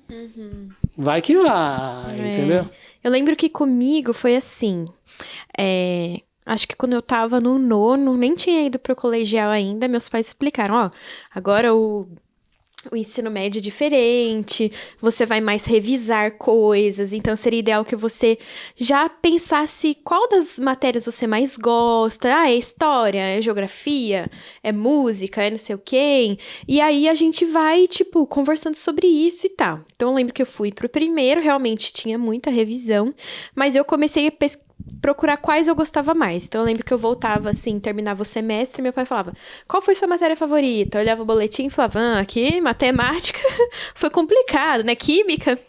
vai que vai, entendeu? Eu lembro que comigo foi assim... Acho que quando eu tava no nono, nem tinha ido pro colegial ainda, meus pais explicaram, ó, agora o ensino médio é diferente, você vai mais revisar coisas, então seria ideal que você já pensasse qual das matérias você mais gosta. Ah, é história, é geografia, é música, é não sei o quê. E aí a gente vai, tipo, conversando sobre isso e tal. Então eu lembro que eu fui pro primeiro, realmente tinha muita revisão, mas eu comecei a procurar quais eu gostava mais. Então eu lembro que eu voltava assim, terminava o semestre e meu pai falava, qual foi sua matéria favorita? Eu olhava o boletim e falava, aqui, matemática foi complicado, né? Química.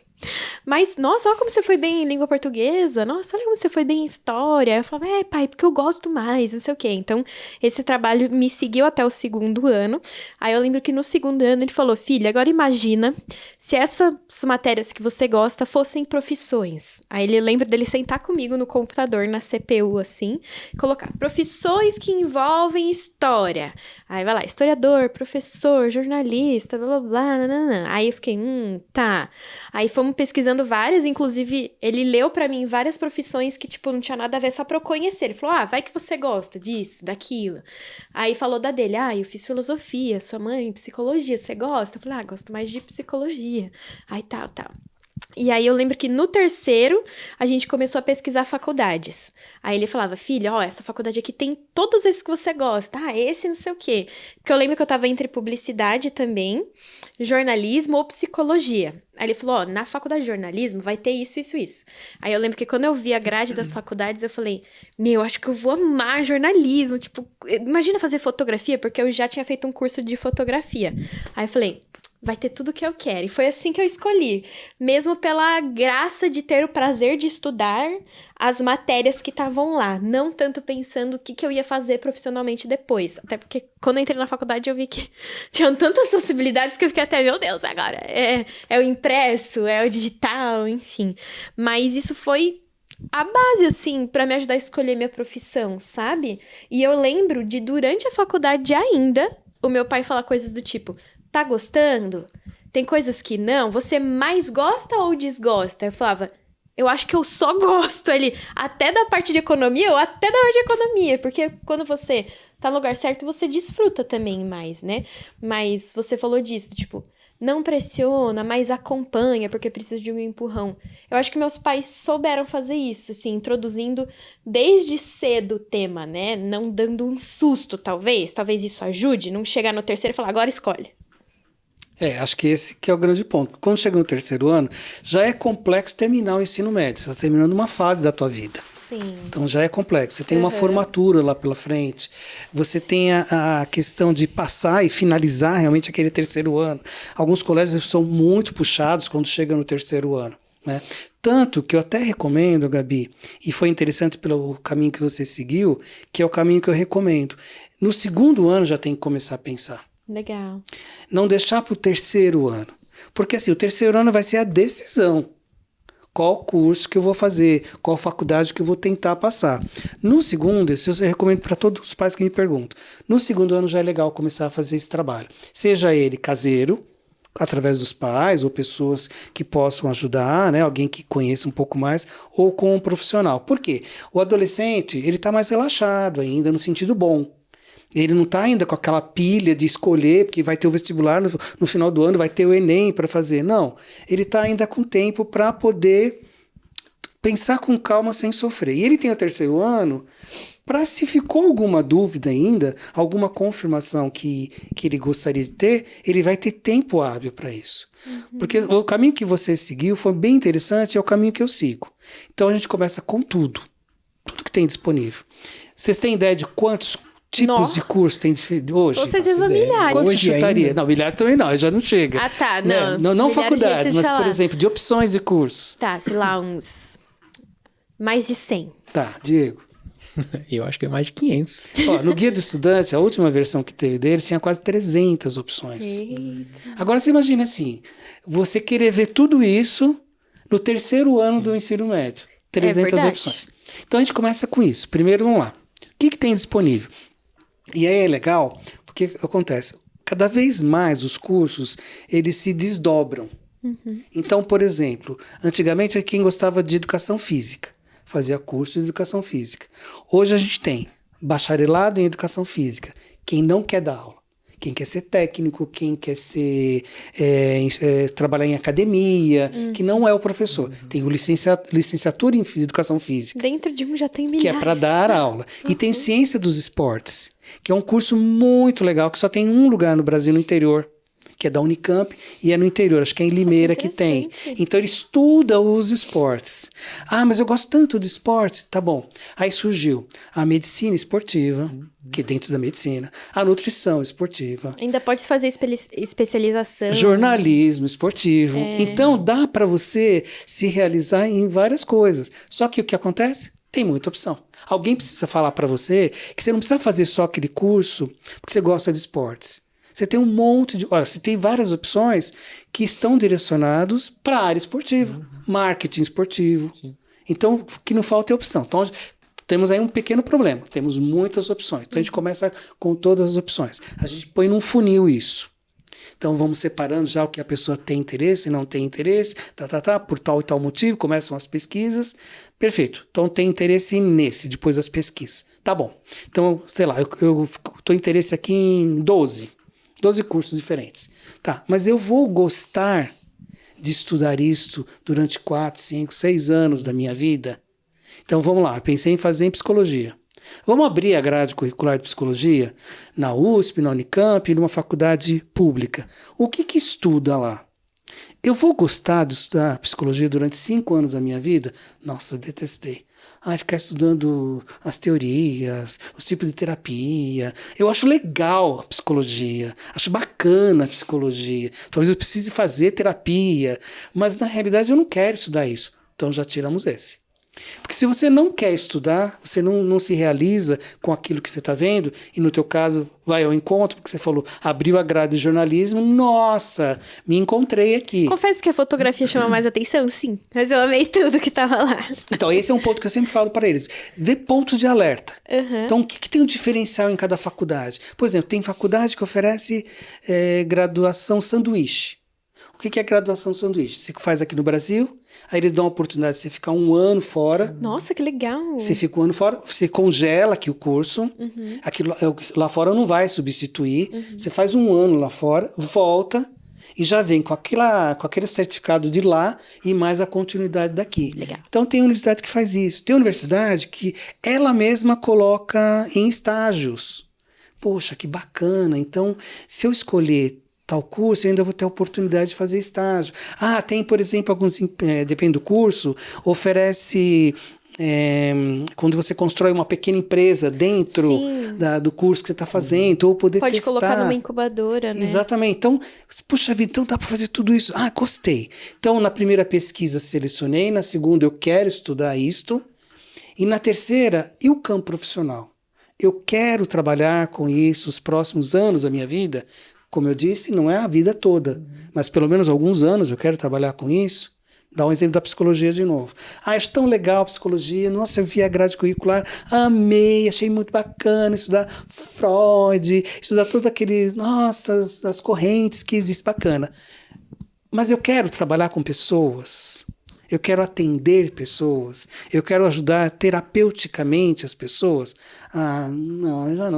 Mas, nossa, olha como você foi bem em língua portuguesa. Nossa, olha como você foi bem em história. Eu falava, pai, porque eu gosto mais, não sei o quê. Então, esse trabalho me seguiu até o segundo ano. Aí eu lembro que no segundo ano ele falou, filha, agora imagina se essas matérias que você gosta fossem profissões. Aí ele lembra dele sentar comigo no computador, na CPU, assim, colocar profissões que envolvem história. Aí vai lá, historiador, professor, jornalista, blá, blá, blá, nananã. Aí eu fiquei, tá. Aí fomos pesquisando várias, inclusive ele leu pra mim várias profissões que, tipo, não tinha nada a ver, só pra eu conhecer. Ele falou, vai que você gosta disso, daquilo. Aí falou da dele, eu fiz filosofia, sua mãe, psicologia, você gosta? Eu falei, gosto mais de psicologia. Aí tal. E aí eu lembro que no terceiro, a gente começou a pesquisar faculdades. Aí ele falava, filha, essa faculdade aqui tem todos esses que você gosta. Esse não sei o quê. Porque eu lembro que eu tava entre publicidade também, jornalismo ou psicologia. Aí ele falou, na faculdade de jornalismo vai ter isso. Aí eu lembro que quando eu vi a grade das faculdades, eu falei, acho que eu vou amar jornalismo. Tipo, imagina fazer fotografia, porque eu já tinha feito um curso de fotografia. Aí eu falei, vai ter tudo que eu quero. E foi assim que eu escolhi. Mesmo pela graça de ter o prazer de estudar as matérias que estavam lá. Não tanto pensando o que eu ia fazer profissionalmente depois. Até porque quando eu entrei na faculdade eu vi que tinham tantas possibilidades que eu fiquei até, meu Deus, agora é o impresso, é o digital, enfim. Mas isso foi a base, assim, pra me ajudar a escolher minha profissão, sabe? E eu lembro de, durante a faculdade ainda, o meu pai falar coisas do tipo... Tá gostando? Tem coisas que não? Você mais gosta ou desgosta? Eu falava, eu acho que eu só gosto. Ele, até da parte de economia, ou até da parte de economia. Porque quando você tá no lugar certo, você desfruta também mais, né? Mas você falou disso, tipo, não pressiona, mas acompanha, porque precisa de um empurrão. Eu acho que meus pais souberam fazer isso, assim, introduzindo desde cedo o tema, né? Não dando um susto, talvez. Talvez isso ajude, não chegar no terceiro e falar, agora escolhe. Acho que esse que é o grande ponto. Quando chega no terceiro ano, já é complexo terminar o ensino médio. Você está terminando uma fase da tua vida. Sim. Então já é complexo. Você tem uma formatura lá pela frente. Você tem a questão de passar e finalizar realmente aquele terceiro ano. Alguns colégios são muito puxados quando chega no terceiro ano, né? Tanto que eu até recomendo, Gabi, e foi interessante pelo caminho que você seguiu, que é o caminho que eu recomendo. No segundo ano já tem que começar a pensar. Legal. Não deixar para o terceiro ano. Porque assim, o terceiro ano vai ser a decisão. Qual curso que eu vou fazer, qual faculdade que eu vou tentar passar. No segundo, isso eu recomendo para todos os pais que me perguntam. No segundo ano já é legal começar a fazer esse trabalho. Seja ele caseiro, através dos pais ou pessoas que possam ajudar, né? Alguém que conheça um pouco mais, ou com um profissional. Por quê? O adolescente, ele está mais relaxado ainda, no sentido bom. Ele não está ainda com aquela pilha de escolher, porque vai ter o vestibular no final do ano, vai ter o Enem para fazer. Não, ele está ainda com tempo para poder pensar com calma sem sofrer. E ele tem o terceiro ano para, se ficou alguma dúvida ainda, alguma confirmação que ele gostaria de ter, ele vai ter tempo hábil para isso. Porque o caminho que você seguiu foi bem interessante, é o caminho que eu sigo. Então a gente começa com tudo que tem disponível. Vocês têm ideia de quantos tipos de curso tem hoje? Com certeza milhares. Quanto chutaria? Ainda? Não, milhares também não, já não chega. Tá, não. Né? Não faculdades, mas, por exemplo, de opções de cursos. Tá, sei lá, uns... mais de 100. Tá, Diego. Eu acho que é mais de 500. No Guia do Estudante, a última versão que teve deles, tinha quase 300 opções. Eita. Agora você imagina assim, você querer ver tudo isso no terceiro ano do ensino médio. 300 opções. Então a gente começa com isso. Primeiro, vamos lá. O que tem disponível? E aí é legal, porque acontece, cada vez mais os cursos, eles se desdobram. Então, por exemplo, antigamente quem gostava de educação física fazia curso de educação física. Hoje a gente tem bacharelado em educação física. Quem não quer dar aula. Quem quer ser técnico, quem quer ser trabalhar em academia, que não é o professor. Tem o licenciatura em educação física. Dentro de um já tem milhares. Que é para dar aula. E tem ciência dos esportes, que é um curso muito legal, que só tem um lugar no Brasil, no interior, que é da Unicamp, e é no interior, acho que é em Limeira que tem. Então ele estuda os esportes. Ah, mas eu gosto tanto de esporte. Tá bom. Aí surgiu a medicina esportiva, que é dentro da medicina, a nutrição esportiva. Ainda pode fazer especialização. Jornalismo esportivo. Então dá para você se realizar em várias coisas. Só que o que acontece? Tem muita opção. Alguém precisa falar para você que você não precisa fazer só aquele curso porque você gosta de esportes. Você tem um monte de... Olha, você tem várias opções que estão direcionados para a área esportiva. Marketing esportivo. Sim. Então, o que não falta é opção. Então, temos aí um pequeno problema. Temos muitas opções. Então, a gente começa com todas as opções. A gente põe num funil isso. Então, vamos separando já o que a pessoa tem interesse e não tem interesse, por tal e tal motivo, começam as pesquisas. Perfeito. Então, tem interesse nesse, depois das pesquisas. Tá bom. Então, sei lá, eu estou interesse aqui em 12 cursos diferentes. Tá, mas eu vou gostar de estudar isto durante 4, 5, 6 anos da minha vida? Então vamos lá, pensei em fazer em psicologia. Vamos abrir a grade curricular de psicologia na USP, na Unicamp, numa faculdade pública. O que estuda lá? Eu vou gostar de estudar psicologia durante 5 anos da minha vida? Nossa, detestei. Ficar estudando as teorias, os tipos de terapia. Eu acho legal a psicologia, acho bacana a psicologia. Talvez eu precise fazer terapia, mas na realidade eu não quero estudar isso. Então já tiramos esse. Porque se você não quer estudar, você não se realiza com aquilo que você está vendo, e no teu caso vai ao encontro, porque você falou, abriu a grade de jornalismo, nossa, me encontrei aqui. Confesso que a fotografia chama mais atenção, sim, mas eu amei tudo que estava lá. Então, esse é um ponto que eu sempre falo para eles, ver pontos de alerta. Então, o que tem um diferencial em cada faculdade? Por exemplo, tem faculdade que oferece graduação sanduíche. O que é graduação sanduíche? Você faz aqui no Brasil, aí eles dão a oportunidade de você ficar 1 ano fora. Nossa, que legal! Você fica 1 ano fora, você congela aqui o curso. Aquilo, lá fora não vai substituir. Você faz 1 ano lá fora, volta e já vem com aquele certificado de lá e mais a continuidade daqui. Legal. Então tem universidade que faz isso. Tem universidade que ela mesma coloca em estágios. Poxa, que bacana! Então, se eu escolher tal curso, eu ainda vou ter a oportunidade de fazer estágio. Tem, por exemplo, depende do curso, oferece... quando você constrói uma pequena empresa dentro do curso que você está fazendo, ou poder Pode testar. colocar numa incubadora, né? Exatamente. Então, puxa vida, então dá para fazer tudo isso. Gostei. Então, na primeira pesquisa selecionei, na segunda eu quero estudar isto, e na terceira, e o campo profissional? Eu quero trabalhar com isso os próximos anos da minha vida. Como eu disse, não é a vida toda, mas pelo menos alguns anos eu quero trabalhar com isso. Dá um exemplo da psicologia de novo. Acho tão legal a psicologia. Nossa, eu vi a grade curricular, amei, achei muito bacana estudar Freud, estudar todas aqueles, as correntes que existem, bacana. Mas eu quero trabalhar com pessoas. Eu quero atender pessoas, eu quero ajudar terapeuticamente as pessoas.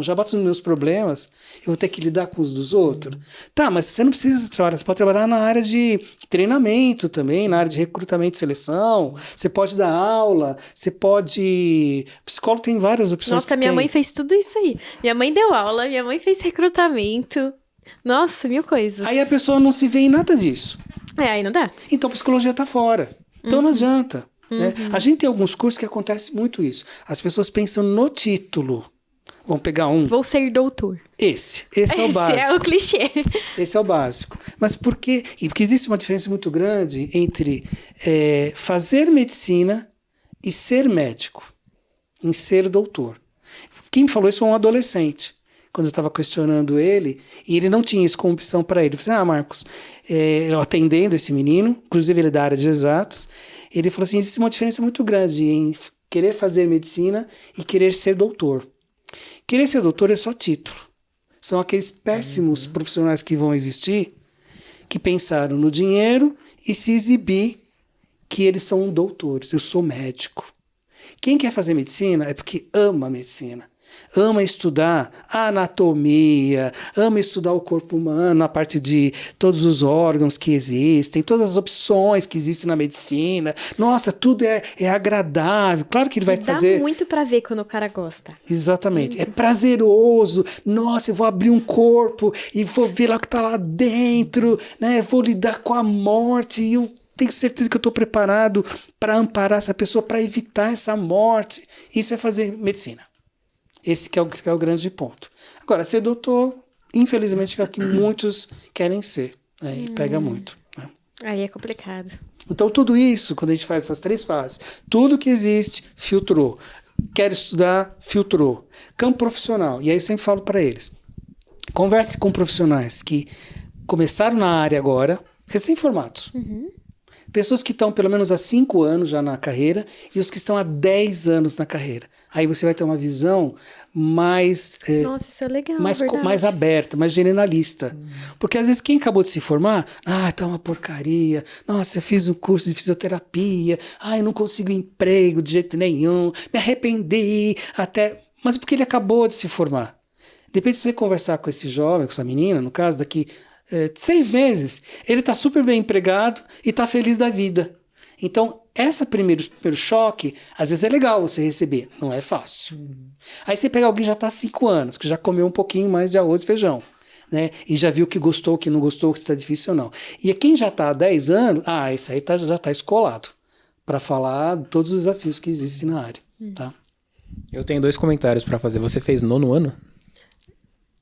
Já basta os meus problemas, eu vou ter que lidar com os dos outros. Tá, mas você não precisa trabalhar, você pode trabalhar na área de treinamento também, na área de recrutamento e seleção, você pode dar aula, você pode... O psicólogo tem várias opções. Nossa, minha mãe fez tudo isso aí. Minha mãe deu aula, minha mãe fez recrutamento. Nossa, 1000 coisas. Aí a pessoa não se vê em nada disso. Aí não dá. Então a psicologia tá fora. Então não adianta. Né? A gente tem alguns cursos que acontece muito isso. As pessoas pensam no título. Vamos pegar um. Vou ser doutor. Esse é o básico. Esse é o clichê. Esse é o básico. Mas por quê? Porque existe uma diferença muito grande entre fazer medicina e ser médico. Em ser doutor. Quem me falou isso foi um adolescente. Quando eu estava questionando ele, e ele não tinha isso como opção para ele. Eu falei, Marcos, eu atendendo esse menino, inclusive ele é da área de exatas, ele falou assim, existe uma diferença muito grande em querer fazer medicina e querer ser doutor. Querer ser doutor é só título. São aqueles péssimos profissionais que vão existir, que pensaram no dinheiro e se exibir que eles são doutores. Eu sou médico. Quem quer fazer medicina é porque ama a medicina. Ama estudar a anatomia, ama estudar o corpo humano, a parte de todos os órgãos que existem, todas as opções que existem na medicina. Nossa, tudo é agradável. Claro que ele vai fazer... Dá muito pra ver quando o cara gosta. Exatamente. É prazeroso. Nossa, eu vou abrir um corpo e vou ver lá o que está lá dentro, né? Vou lidar com a morte e eu tenho certeza que eu estou preparado para amparar essa pessoa, para evitar essa morte. Isso é fazer medicina. Esse que é o grande ponto. Agora, ser doutor, infelizmente, é o que muitos querem ser, né? E pega muito. Né? Aí é complicado. Então, tudo isso, quando a gente faz essas 3 fases, tudo que existe, filtrou. Quer estudar, filtrou. Campo profissional. E aí eu sempre falo para eles, converse com profissionais que começaram na área agora, recém-formados. Pessoas que estão pelo menos há 5 anos já na carreira e os que estão há 10 anos na carreira. Aí você vai ter uma visão mais... Nossa, isso é legal, mais aberta, mais generalista. Porque às vezes quem acabou de se formar, tá uma porcaria, nossa, eu fiz um curso de fisioterapia, eu não consigo emprego de jeito nenhum, me arrependi, até... Mas porque ele acabou de se formar. Depende se você conversar com esse jovem, com essa menina, no caso, daqui 6 meses, ele está super bem empregado e está feliz da vida. Então, esse primeiro choque, às vezes é legal você receber, não é fácil. Aí você pega alguém que já está há 5 anos, que já comeu um pouquinho mais de arroz e feijão, né? E já viu o que gostou, o que não gostou, o que está difícil ou não. E quem já está há 10 anos, esse aí já está escolado para falar de todos os desafios que existem na área. Tá? Eu tenho 2 comentários para fazer. Você fez 9º ano?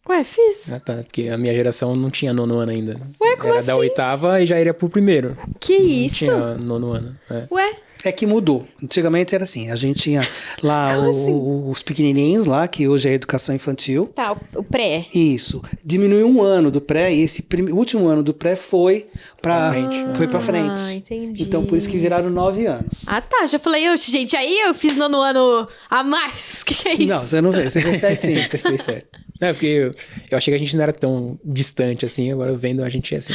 Ué, fiz. Tá. Porque a minha geração não tinha 9º ano ainda. Ué, como Era assim? da 8ª e já iria pro 1º. Que Não isso? tinha 9º ano. Ué? É que mudou. Antigamente era assim, a gente tinha lá os pequenininhos lá, que hoje é educação infantil. Tá, o pré. Isso. Diminuiu 1 ano do pré e esse último ano do pré foi para frente. Entendi. Então por isso que viraram 9 anos. Tá. Já falei, gente, aí eu fiz 9º ano a mais. Que é isso? Não, você não fez, você fez certinho. Você fez certo. Não, porque eu achei que a gente não era tão distante assim, agora vendo a gente é assim.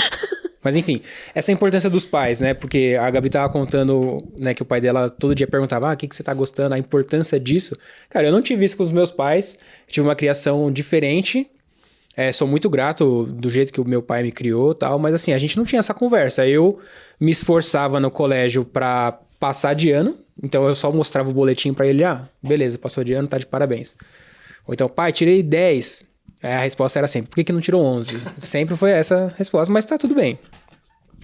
Mas enfim, essa é a importância dos pais, né? Porque a Gabi tava contando, né, que o pai dela todo dia perguntava, o que você tá gostando, a importância disso. Cara, eu não tive isso com os meus pais, tive uma criação diferente, sou muito grato do jeito que o meu pai me criou e tal, mas assim, a gente não tinha essa conversa. Eu me esforçava no colégio pra passar de ano, então eu só mostrava o boletim pra ele, beleza, passou de ano, tá de parabéns. Ou então, pai, tirei 10. A resposta era sempre, por que não tirou 11? Sempre foi essa a resposta, mas tá tudo bem.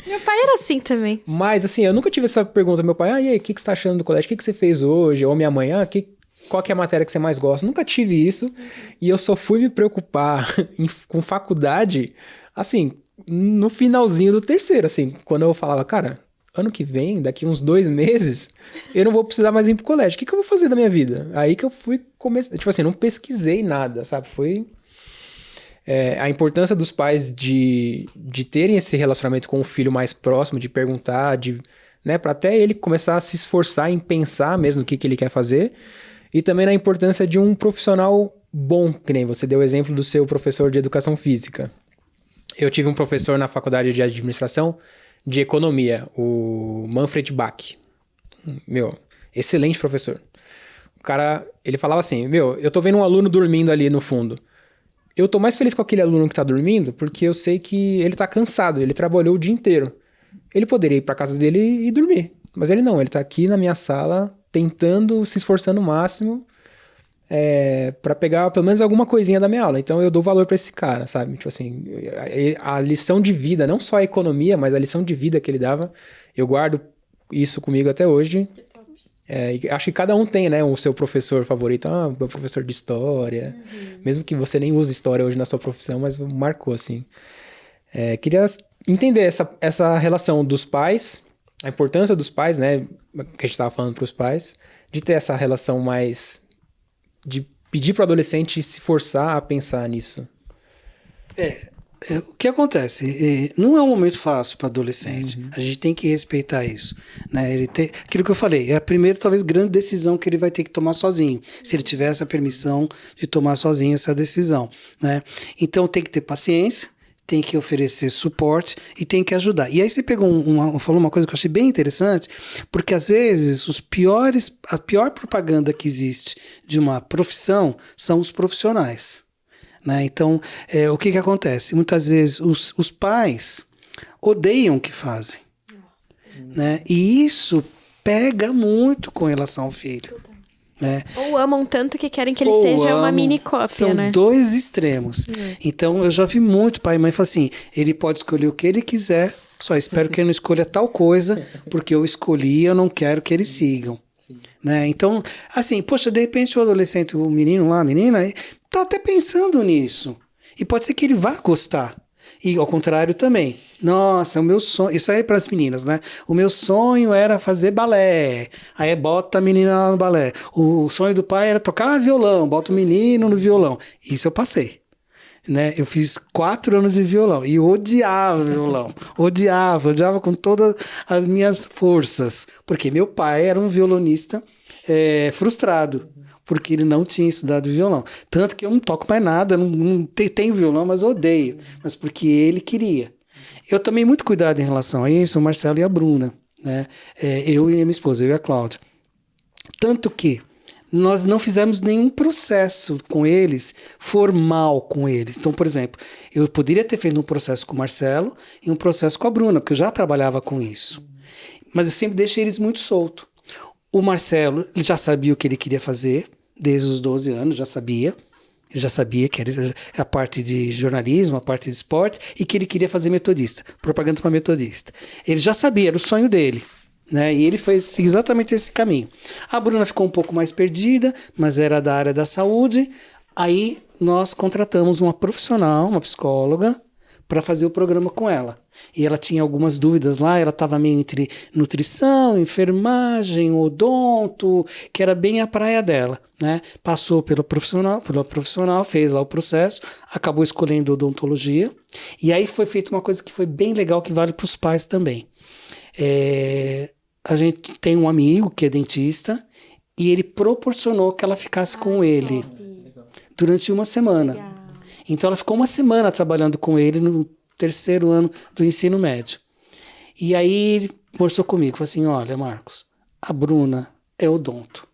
Meu pai era assim também. Mas, assim, eu nunca tive essa pergunta. Meu pai, e aí, o que você tá achando do colégio? O que você fez hoje? Ou minha mãe, qual que é a matéria que você mais gosta? Nunca tive isso. E eu só fui me preocupar com faculdade, assim, no finalzinho do 3º, assim. Quando eu falava, cara, ano que vem, daqui uns 2 meses, eu não vou precisar mais ir pro colégio. O que eu vou fazer da minha vida? Aí que eu fui começar... Tipo assim, não pesquisei nada, sabe? Foi... a importância dos pais de terem esse relacionamento com o filho mais próximo, de perguntar, né, para até ele começar a se esforçar em pensar mesmo o que ele quer fazer, e também na importância de um profissional bom, que nem você deu o exemplo do seu professor de educação física. Eu tive um professor na faculdade de administração de economia, o Manfred Bach. Excelente professor. O cara, ele falava assim, eu tô vendo um aluno dormindo ali no fundo. Eu tô mais feliz com aquele aluno que tá dormindo porque eu sei que ele tá cansado, ele trabalhou o dia inteiro. Ele poderia ir pra casa dele e dormir, mas ele não, ele tá aqui na minha sala tentando, se esforçando o máximo pra pegar pelo menos alguma coisinha da minha aula. Então eu dou valor pra esse cara, sabe? Tipo assim, a lição de vida, não só a economia, mas a lição de vida que ele dava, eu guardo isso comigo até hoje. Acho que cada um tem, né, o seu professor favorito. Meu professor de história. Mesmo que você nem use história hoje na sua profissão, mas marcou, assim. Queria entender essa relação dos pais, a importância dos pais, né, que a gente estava falando para os pais, de ter essa relação mais... de pedir para o adolescente se forçar a pensar nisso. O que acontece? Não é um momento fácil para adolescente. A gente tem que respeitar isso. Né? Aquilo que eu falei, é a primeira, talvez, grande decisão que ele vai ter que tomar sozinho. Se ele tiver essa permissão de tomar sozinho essa decisão. Né? Então tem que ter paciência, tem que oferecer suporte e tem que ajudar. E aí você falou uma coisa que eu achei bem interessante, porque às vezes a pior propaganda que existe de uma profissão são os profissionais, né? Então, o que acontece? Muitas vezes os pais odeiam o que fazem, né? E isso pega muito com relação ao filho. Né? Ou amam tanto que querem que ele seja uma mini cópia, são né? dois extremos. Então, eu já vi muito pai e mãe falar assim, ele pode escolher o que ele quiser, só espero que ele não escolha tal coisa, porque eu escolhi e eu não quero que eles sigam. Né? Então, assim, poxa, de repente o adolescente, o menino lá, a menina, tá até pensando nisso. E pode ser que ele vá gostar. E ao contrário também. Nossa, o meu sonho... Isso aí é para as meninas, né? O meu sonho era fazer balé. Aí bota a menina lá no balé. O sonho do pai era tocar violão. Bota o menino no violão. Isso eu passei. Né? Eu fiz 4 anos de violão. E eu odiava violão. Odiava com todas as minhas forças. Porque meu pai era um violonista frustrado. Porque ele não tinha estudado violão. Tanto que eu não toco mais nada, não tenho violão, mas odeio. Mas porque ele queria. Eu tomei muito cuidado em relação a isso, o Marcelo e a Bruna. Né? Eu e a minha esposa, eu e a Cláudia. Tanto que nós não fizemos nenhum processo com eles, formal com eles. Então, por exemplo, eu poderia ter feito um processo com o Marcelo e um processo com a Bruna, porque eu já trabalhava com isso. Mas eu sempre deixei eles muito soltos. O Marcelo, ele já sabia o que ele queria fazer, desde os 12 anos, já sabia. Ele já sabia que era a parte de jornalismo, a parte de esportes, e que ele queria fazer metodista, propaganda para metodista. Ele já sabia, era o sonho dele. Né? E ele fez exatamente esse caminho. A Bruna ficou um pouco mais perdida, mas era da área da saúde. Aí nós contratamos uma profissional, uma psicóloga, para fazer o programa com ela. E ela tinha algumas dúvidas lá, ela estava meio entre nutrição, enfermagem, odonto, que era bem a praia dela, né? Passou pela profissional, fez lá o processo, acabou escolhendo odontologia, e aí foi feita uma coisa que foi bem legal, que vale para os pais também. A gente tem um amigo que é dentista, e ele proporcionou que ela ficasse com ele durante uma semana. Então ela ficou uma semana trabalhando com ele no 3º ano do ensino médio. E aí ele conversou comigo, falou assim, olha, Marcos, a Bruna é odonto.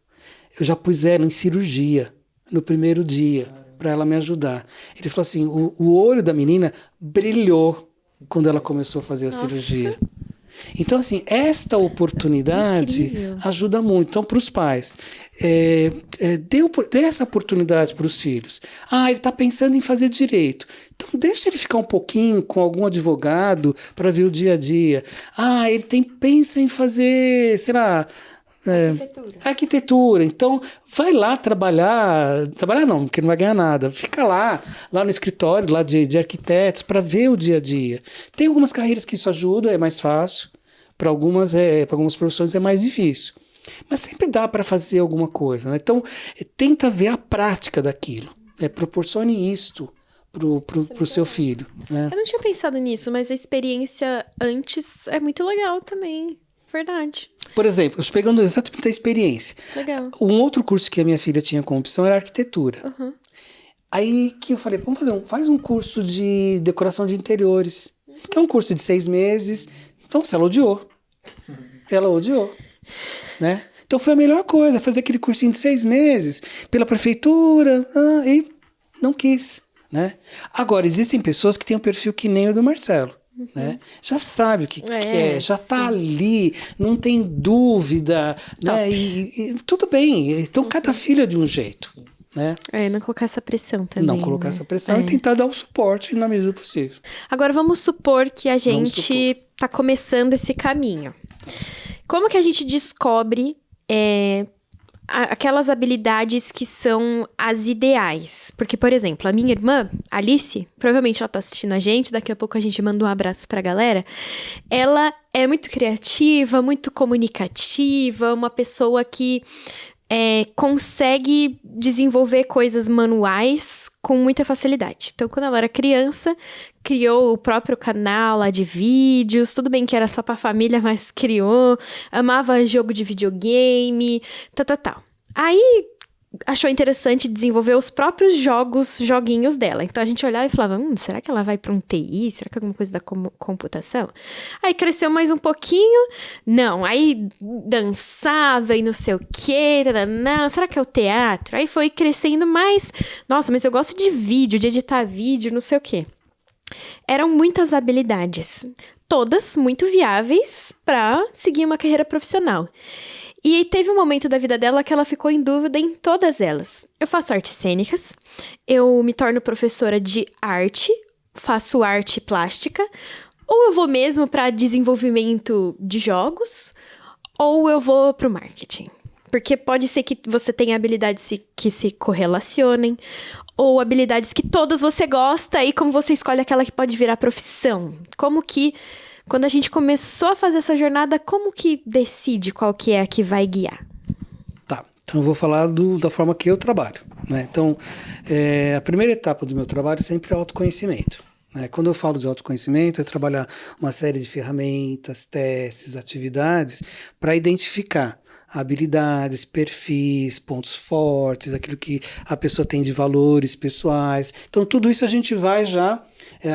Eu já pus ela em cirurgia no primeiro dia para ela me ajudar. Ele falou assim, o olho da menina brilhou quando ela começou a fazer a cirurgia. Então, assim, esta oportunidade ajuda muito. Então, para os pais, dê essa oportunidade para os filhos. Ele está pensando em fazer direito. Então, deixa ele ficar um pouquinho com algum advogado para ver o dia a dia. Ele pensa em fazer, sei lá, arquitetura. Então, vai lá trabalhar não, porque não vai ganhar nada. Fica lá no escritório lá de arquitetos para ver o dia a dia. Tem algumas carreiras que isso ajuda, é mais fácil. Para algumas profissões é mais difícil. Mas sempre dá para fazer alguma coisa. Né? Então, tenta ver a prática daquilo. Proporcione isto pro seu filho. Né? Eu não tinha pensado nisso, mas a experiência antes é muito legal também. Verdade. Por exemplo, pegando exatamente a experiência. Legal. Um outro curso que a minha filha tinha como opção era arquitetura. Uhum. Aí que eu falei, faz um curso de decoração de interiores. Que é um curso de 6 meses. Então, ela odiou. Ela odiou. Né? Então, foi a melhor coisa, fazer aquele cursinho de 6 meses pela prefeitura. E não quis. Né? Agora, existem pessoas que têm um perfil que nem o do Marcelo. Né? Já sabe o que quer, já está ali, não tem dúvida, né? E tudo bem, então cada filho é de um jeito, né? Não colocar essa pressão também. Não colocar essa pressão e tentar dar o suporte na medida do possível. Agora vamos supor que a gente está começando esse caminho. Como que a gente descobre aquelas habilidades que são as ideais? Porque, por exemplo, a minha irmã, Alice, provavelmente ela tá assistindo a gente, daqui a pouco a gente manda um abraço pra galera. Ela é muito criativa, muito comunicativa, uma pessoa que consegue desenvolver coisas manuais com muita facilidade. Então, quando ela era criança, criou o próprio canal lá de vídeos, tudo bem que era só pra família, mas criou, amava jogo de videogame, tal. Aí, achou interessante desenvolver os próprios joguinhos dela. Então a gente olhava e falava, será que ela vai para um TI? Será que é alguma coisa da computação? Aí cresceu mais um pouquinho, não, aí dançava e não sei o quê, não, será que é o teatro? Aí foi crescendo mais, nossa, mas eu gosto de vídeo, de editar vídeo, não sei o quê. Eram muitas habilidades, todas muito viáveis para seguir uma carreira profissional. E teve um momento da vida dela que ela ficou em dúvida em todas elas. Eu faço artes cênicas, eu me torno professora de arte, faço arte plástica, ou eu vou mesmo para desenvolvimento de jogos, ou eu vou para o marketing. Porque pode ser que você tenha habilidades que se correlacionem, ou habilidades que todas você gosta, e como você escolhe aquela que pode virar profissão. Como que, quando a gente começou a fazer essa jornada, como que decide qual que é a que vai guiar? Tá, então eu vou falar da forma que eu trabalho, né? Então, a primeira etapa do meu trabalho sempre é autoconhecimento. Quando eu falo de autoconhecimento, é trabalhar uma série de ferramentas, testes, atividades para identificar habilidades, perfis, pontos fortes, aquilo que a pessoa tem de valores pessoais. Então, tudo isso a gente vai já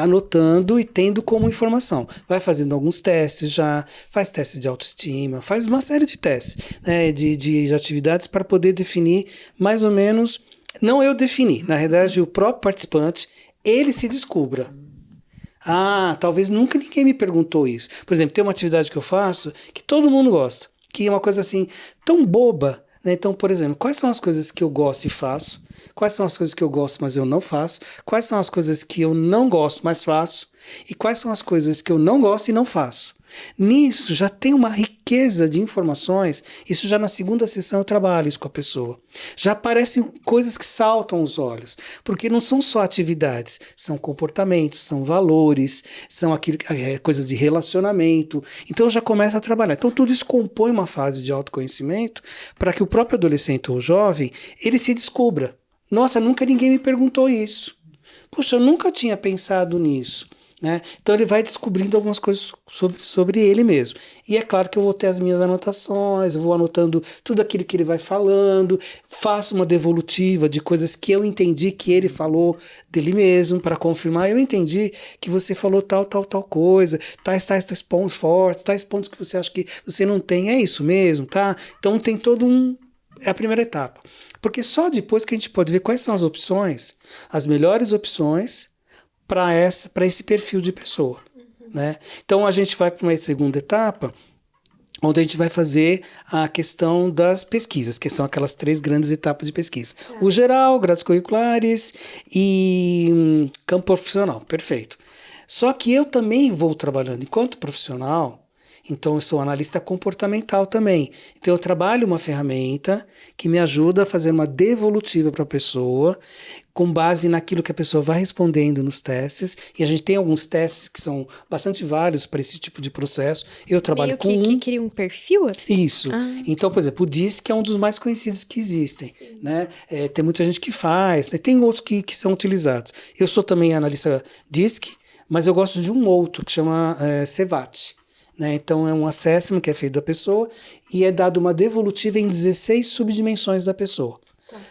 anotando e tendo como informação. Vai fazendo alguns testes já, faz testes de autoestima, faz uma série de testes, né, de atividades para poder definir mais ou menos, não eu definir, na realidade o próprio participante, ele se descubra. Talvez nunca ninguém me perguntou isso. Por exemplo, tem uma atividade que eu faço que todo mundo gosta, que é uma coisa assim, tão boba, né? Então, por exemplo, quais são as coisas que eu gosto e faço? Quais são as coisas que eu gosto, mas eu não faço? Quais são as coisas que eu não gosto, mas faço? E quais são as coisas que eu não gosto e não faço? Nisso já tem uma riqueza de informações, isso já na segunda sessão eu trabalho isso com a pessoa. Já aparecem coisas que saltam aos olhos, porque não são só atividades, são comportamentos, são valores, são coisas de relacionamento. Então já começa a trabalhar. Então tudo isso compõe uma fase de autoconhecimento para que o próprio adolescente ou jovem, ele se descubra. Nossa, nunca ninguém me perguntou isso. Puxa, eu nunca tinha pensado nisso. Né? Então ele vai descobrindo algumas coisas sobre ele mesmo. E é claro que eu vou ter as minhas anotações, eu vou anotando tudo aquilo que ele vai falando, faço uma devolutiva de coisas que eu entendi que ele falou dele mesmo, para confirmar, eu entendi que você falou tal coisa, tais pontos fortes, tais pontos que você acha que você não tem, é isso mesmo, tá? Então tem é a primeira etapa. Porque só depois que a gente pode ver quais são as opções, as melhores opções, para esse perfil de pessoa. Né? Então a gente vai para uma segunda etapa, onde a gente vai fazer a questão das pesquisas, que são aquelas 3 grandes etapas de pesquisa. O geral, grades curriculares e campo profissional, perfeito. Só que eu também vou trabalhando enquanto profissional, então eu sou analista comportamental também. Então eu trabalho uma ferramenta que me ajuda a fazer uma devolutiva para a pessoa, com base naquilo que a pessoa vai respondendo nos testes, e a gente tem alguns testes que são bastante válidos para esse tipo de processo. Eu trabalho com que cria um perfil assim? Isso. Então, por exemplo, o DISC é um dos mais conhecidos que existem. Né? Tem muita gente que faz, né? Tem outros que são utilizados. Eu sou também analista DISC, mas eu gosto de um outro que chama CEVAT. Né? Então é um assessment que é feito da pessoa e é dado uma devolutiva em 16 subdimensões da pessoa.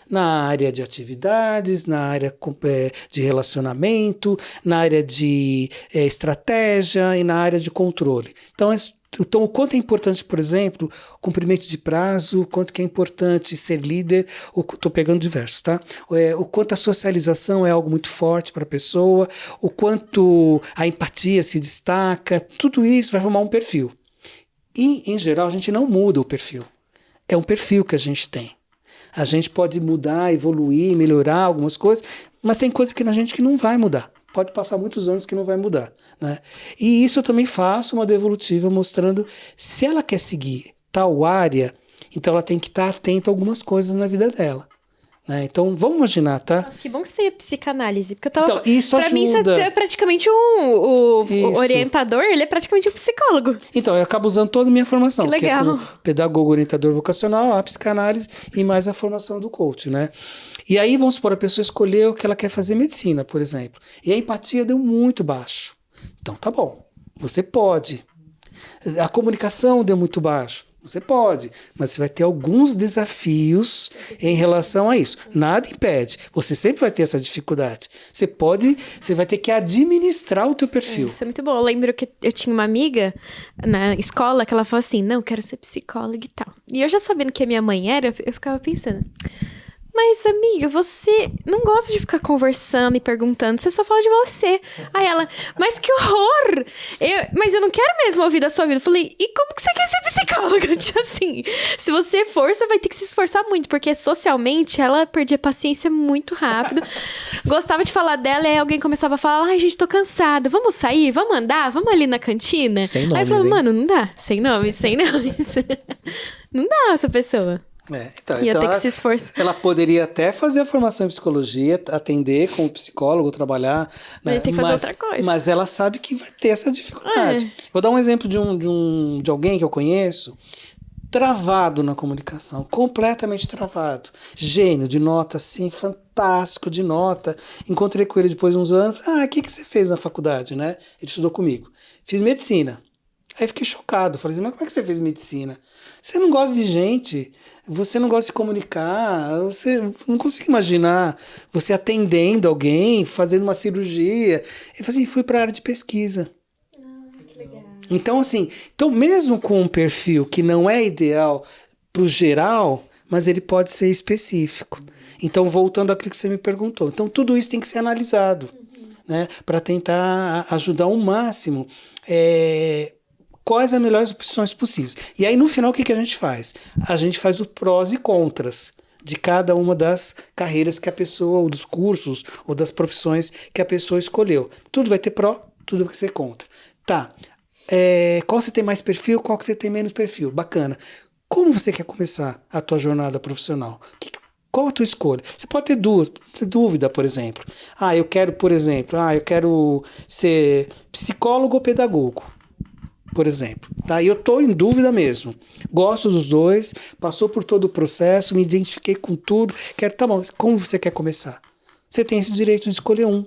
Na área de atividades, na área de relacionamento, na área de estratégia e na área de controle. Então, o quanto é importante, por exemplo, cumprimento de prazo, o quanto que é importante ser líder, estou pegando diversos, tá? O quanto a socialização é algo muito forte para a pessoa, o quanto a empatia se destaca, tudo isso vai formar um perfil. E, em geral, a gente não muda o perfil. É um perfil que a gente tem. A gente pode mudar, evoluir, melhorar algumas coisas, mas tem coisa que na gente que não vai mudar. Pode passar muitos anos que não vai mudar. Né? E isso eu também faço uma devolutiva mostrando se ela quer seguir tal área, então ela tem que estar atenta a algumas coisas na vida dela. Né? Então, vamos imaginar, tá? Nossa, que bom que você tem a psicanálise. Porque eu tava... Então, isso pra ajuda. mim, você é praticamente o orientador, ele é praticamente um psicólogo. Então, eu acabo usando toda a minha formação. Que legal. Que é como pedagogo orientador vocacional, a psicanálise e mais a formação do coach, né? E aí, vamos supor, a pessoa escolheu que ela quer fazer medicina, por exemplo. E a empatia deu muito baixo. Então, tá bom. Você pode. A comunicação deu muito baixo. Você pode, mas você vai ter alguns desafios em relação a isso. Nada impede. Você sempre vai ter essa dificuldade. Você vai ter que administrar o teu perfil. Isso é muito bom. Eu lembro que eu tinha uma amiga na escola que ela falou assim, não, quero ser psicóloga e tal. E eu já sabendo que a minha mãe era, eu ficava pensando... Mas, amiga, você não gosta de ficar conversando e perguntando, você só fala de você. Aí ela, mas que horror! Mas eu não quero mesmo ouvir da sua vida. Eu falei, e como que você quer ser psicóloga? Tipo assim, se você for, você vai ter que se esforçar muito, porque socialmente ela perdia paciência muito rápido. Gostava de falar dela e aí alguém começava a falar, ai, gente, tô cansada, vamos sair, vamos andar, vamos ali na cantina? Sem nomes, aí eu falava, hein? mano, não dá, sem nomes. Não dá essa pessoa. Ia ter que se esforçar. Ela poderia até fazer a formação em psicologia, atender como psicólogo, trabalhar. Né? Tem que fazer outra coisa. Mas ela sabe que vai ter essa dificuldade. Vou dar um exemplo de alguém que eu conheço, travado na comunicação, completamente travado. Gênio de nota, assim, fantástico de nota. Encontrei com ele depois de uns anos. O que você fez na faculdade, né? Ele estudou comigo. Fiz medicina. Aí fiquei chocado. Falei assim, mas como é que você fez medicina? Você não gosta de gente, você não gosta de comunicar, você não consigo imaginar você atendendo alguém, fazendo uma cirurgia. Ele falou assim, fui para a área de pesquisa. Que legal. Então, assim, mesmo com um perfil que não é ideal para o geral, mas ele pode ser específico. Então, voltando àquilo que você me perguntou. Então, tudo isso tem que ser analisado, né, para tentar ajudar ao máximo quais as melhores opções possíveis. E aí, no final, o que a gente faz? A gente faz os prós e contras de cada uma das carreiras que a pessoa, ou dos cursos, ou das profissões que a pessoa escolheu. Tudo vai ter pró, tudo vai ser contra. Tá. Qual você tem mais perfil, qual que você tem menos perfil? Bacana. Como você quer começar a tua jornada profissional? Qual a tua escolha? Você pode ter dúvida, por exemplo. Eu quero ser psicólogo ou pedagogo, por exemplo. Tá? E eu estou em dúvida mesmo. Gosto dos dois, passou por todo o processo, me identifiquei com tudo. Tá bom, como você quer começar? Você tem esse direito de escolher um.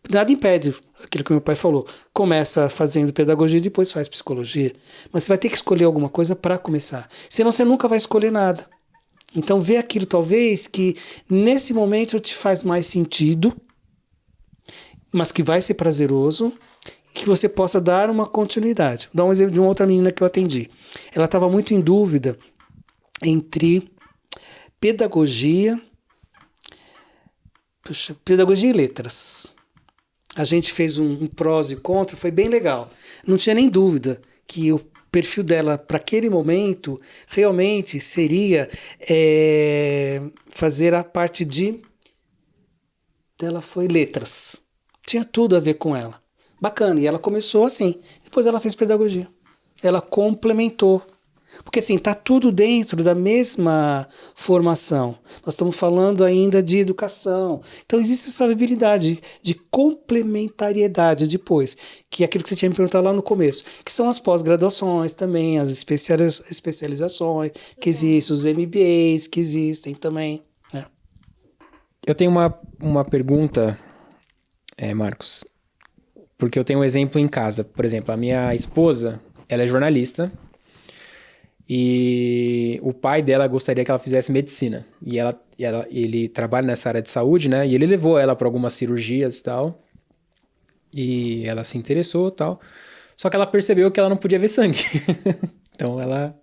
Nada impede, aquilo que meu pai falou, começa fazendo pedagogia e depois faz psicologia. Mas você vai ter que escolher alguma coisa para começar. Senão você nunca vai escolher nada. Então vê aquilo talvez que nesse momento te faz mais sentido, mas que vai ser prazeroso, que você possa dar uma continuidade. Vou dar um exemplo de uma outra menina que eu atendi. Ela estava muito em dúvida entre pedagogia e letras. A gente fez um prós e contra, foi bem legal. Não tinha nem dúvida que o perfil dela para aquele momento realmente seria fazer a parte dela foi letras. Tinha tudo a ver com ela. Bacana, e ela começou assim. Depois ela fez pedagogia. Ela complementou. Porque assim, está tudo dentro da mesma formação. Nós estamos falando ainda de educação. Então existe essa habilidade de complementariedade depois, que é aquilo que você tinha me perguntado lá no começo, que são as pós-graduações também, as especializações que existem, os MBAs que existem também. Né? Eu tenho uma pergunta, Marcos, porque eu tenho um exemplo em casa. Por exemplo, a minha esposa, ela é jornalista, e o pai dela gostaria que ela fizesse medicina. E ele trabalha nessa área de saúde, né? E ele levou ela para algumas cirurgias e tal. E ela se interessou e tal. Só que ela percebeu que ela não podia ver sangue. Então ela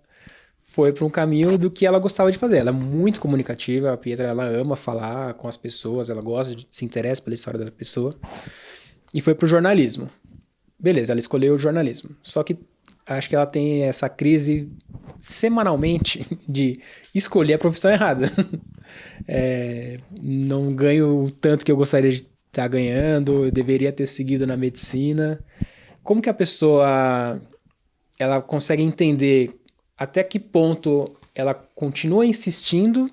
foi para um caminho do que ela gostava de fazer. Ela é muito comunicativa, a Pietra, ela ama falar com as pessoas, ela gosta se interessa pela história da pessoa. E foi pro jornalismo. Beleza, ela escolheu o jornalismo. Só que acho que ela tem essa crise semanalmente de escolher a profissão errada. Não ganho o tanto que eu gostaria de estar ganhando, eu deveria ter seguido na medicina. Como que a pessoa ela consegue entender até que ponto ela continua insistindo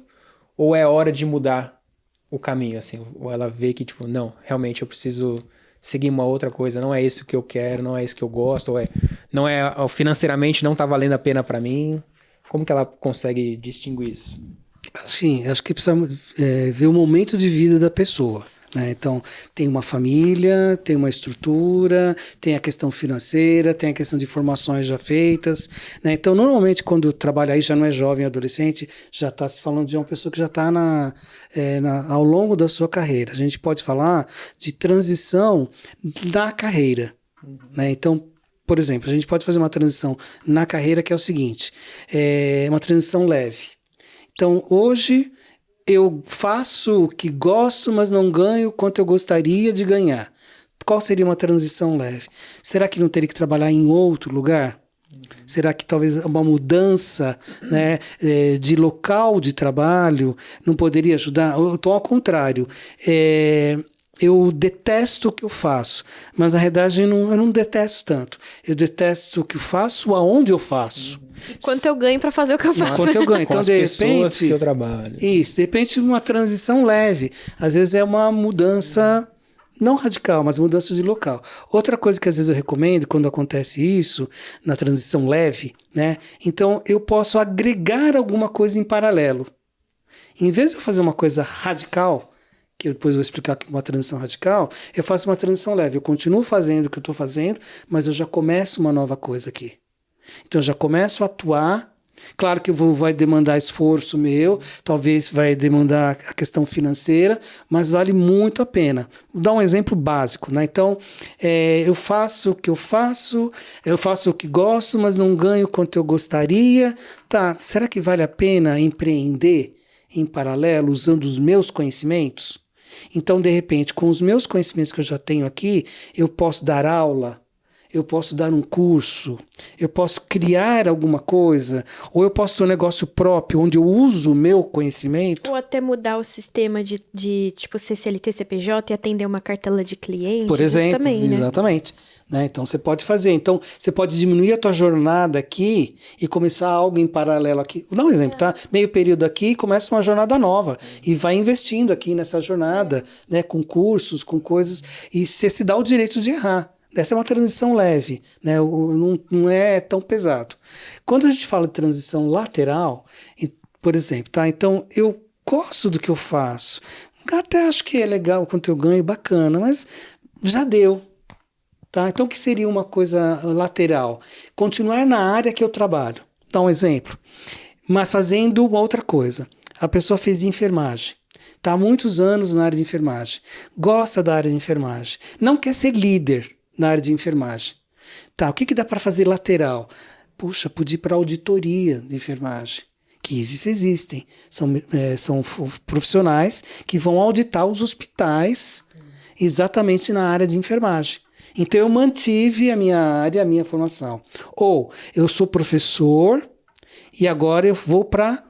ou é hora de mudar o caminho, assim? Ou ela vê que, tipo, não, realmente eu preciso seguir uma outra coisa, não é isso que eu quero, não é isso que eu gosto, ou financeiramente não tá valendo a pena para mim. Como que ela consegue distinguir isso? Sim, acho que precisa ver o momento de vida da pessoa. né? Então, tem uma família, tem uma estrutura, tem a questão financeira, tem a questão de formações já feitas, né? Então, normalmente, quando trabalha aí, já não é jovem, adolescente, já está se falando de uma pessoa que já está ao longo da sua carreira. A gente pode falar de transição na carreira, né? Então, por exemplo, a gente pode fazer uma transição na carreira que é o seguinte, é uma transição leve. Então, hoje, eu faço o que gosto, mas não ganho quanto eu gostaria de ganhar. Qual seria uma transição leve? Será que não teria que trabalhar em outro lugar? Será que talvez uma mudança, né, de local de trabalho não poderia ajudar? Então, ao contrário, eu detesto o que eu faço, mas na realidade eu não detesto tanto. Eu detesto o que eu faço, aonde eu faço. Quanto eu ganho para fazer o que eu faço. Quanto eu ganho. Então, de repente, que eu trabalho. Isso, de repente uma transição leve. Às vezes é uma mudança não radical, mas mudança de local. Outra coisa que às vezes eu recomendo quando acontece isso, na transição leve, né? Então eu posso agregar alguma coisa em paralelo. Em vez de eu fazer uma coisa radical, que eu depois vou explicar que é uma transição radical, eu faço uma transição leve. Eu continuo fazendo o que eu estou fazendo, mas eu já começo uma nova coisa aqui. Então eu já começo a atuar. Claro que vai demandar esforço meu, talvez vai demandar a questão financeira, mas vale muito a pena. Vou dar um exemplo básico, né? Então, eu faço o que eu faço o que gosto, mas não ganho quanto eu gostaria. Tá, será que vale a pena empreender em paralelo, usando os meus conhecimentos? Então, de repente, com os meus conhecimentos que eu já tenho aqui, eu posso dar aula, eu posso dar um curso, eu posso criar alguma coisa, ou eu posso ter um negócio próprio onde eu uso o meu conhecimento. Ou até mudar o sistema de tipo, CLT, CPJ e atender uma cartela de clientes. Por exemplo, também, né? Exatamente. Né? Então, você pode fazer. Então, você pode diminuir a tua jornada aqui e começar algo em paralelo aqui. Vou dar um exemplo, tá? Meio período aqui e começa uma jornada nova. E vai investindo aqui nessa jornada, né? Com cursos, com coisas. E você se dá o direito de errar. Essa é uma transição leve, né? Não é tão pesado. Quando a gente fala de transição lateral, por exemplo, tá? Então, eu gosto do que eu faço. Até acho que é legal quanto eu ganho, bacana, mas já deu. Tá? Então, o que seria uma coisa lateral? Continuar na área que eu trabalho. Dá um exemplo. Mas fazendo uma outra coisa. A pessoa fez enfermagem. Está há muitos anos na área de enfermagem. Gosta da área de enfermagem. Não quer ser líder na área de enfermagem. Tá, o que dá para fazer lateral? Puxa, podia ir para a auditoria de enfermagem. Que existem. São profissionais que vão auditar os hospitais exatamente na área de enfermagem. Então, eu mantive a minha área, a minha formação. Ou eu sou professor e agora eu vou para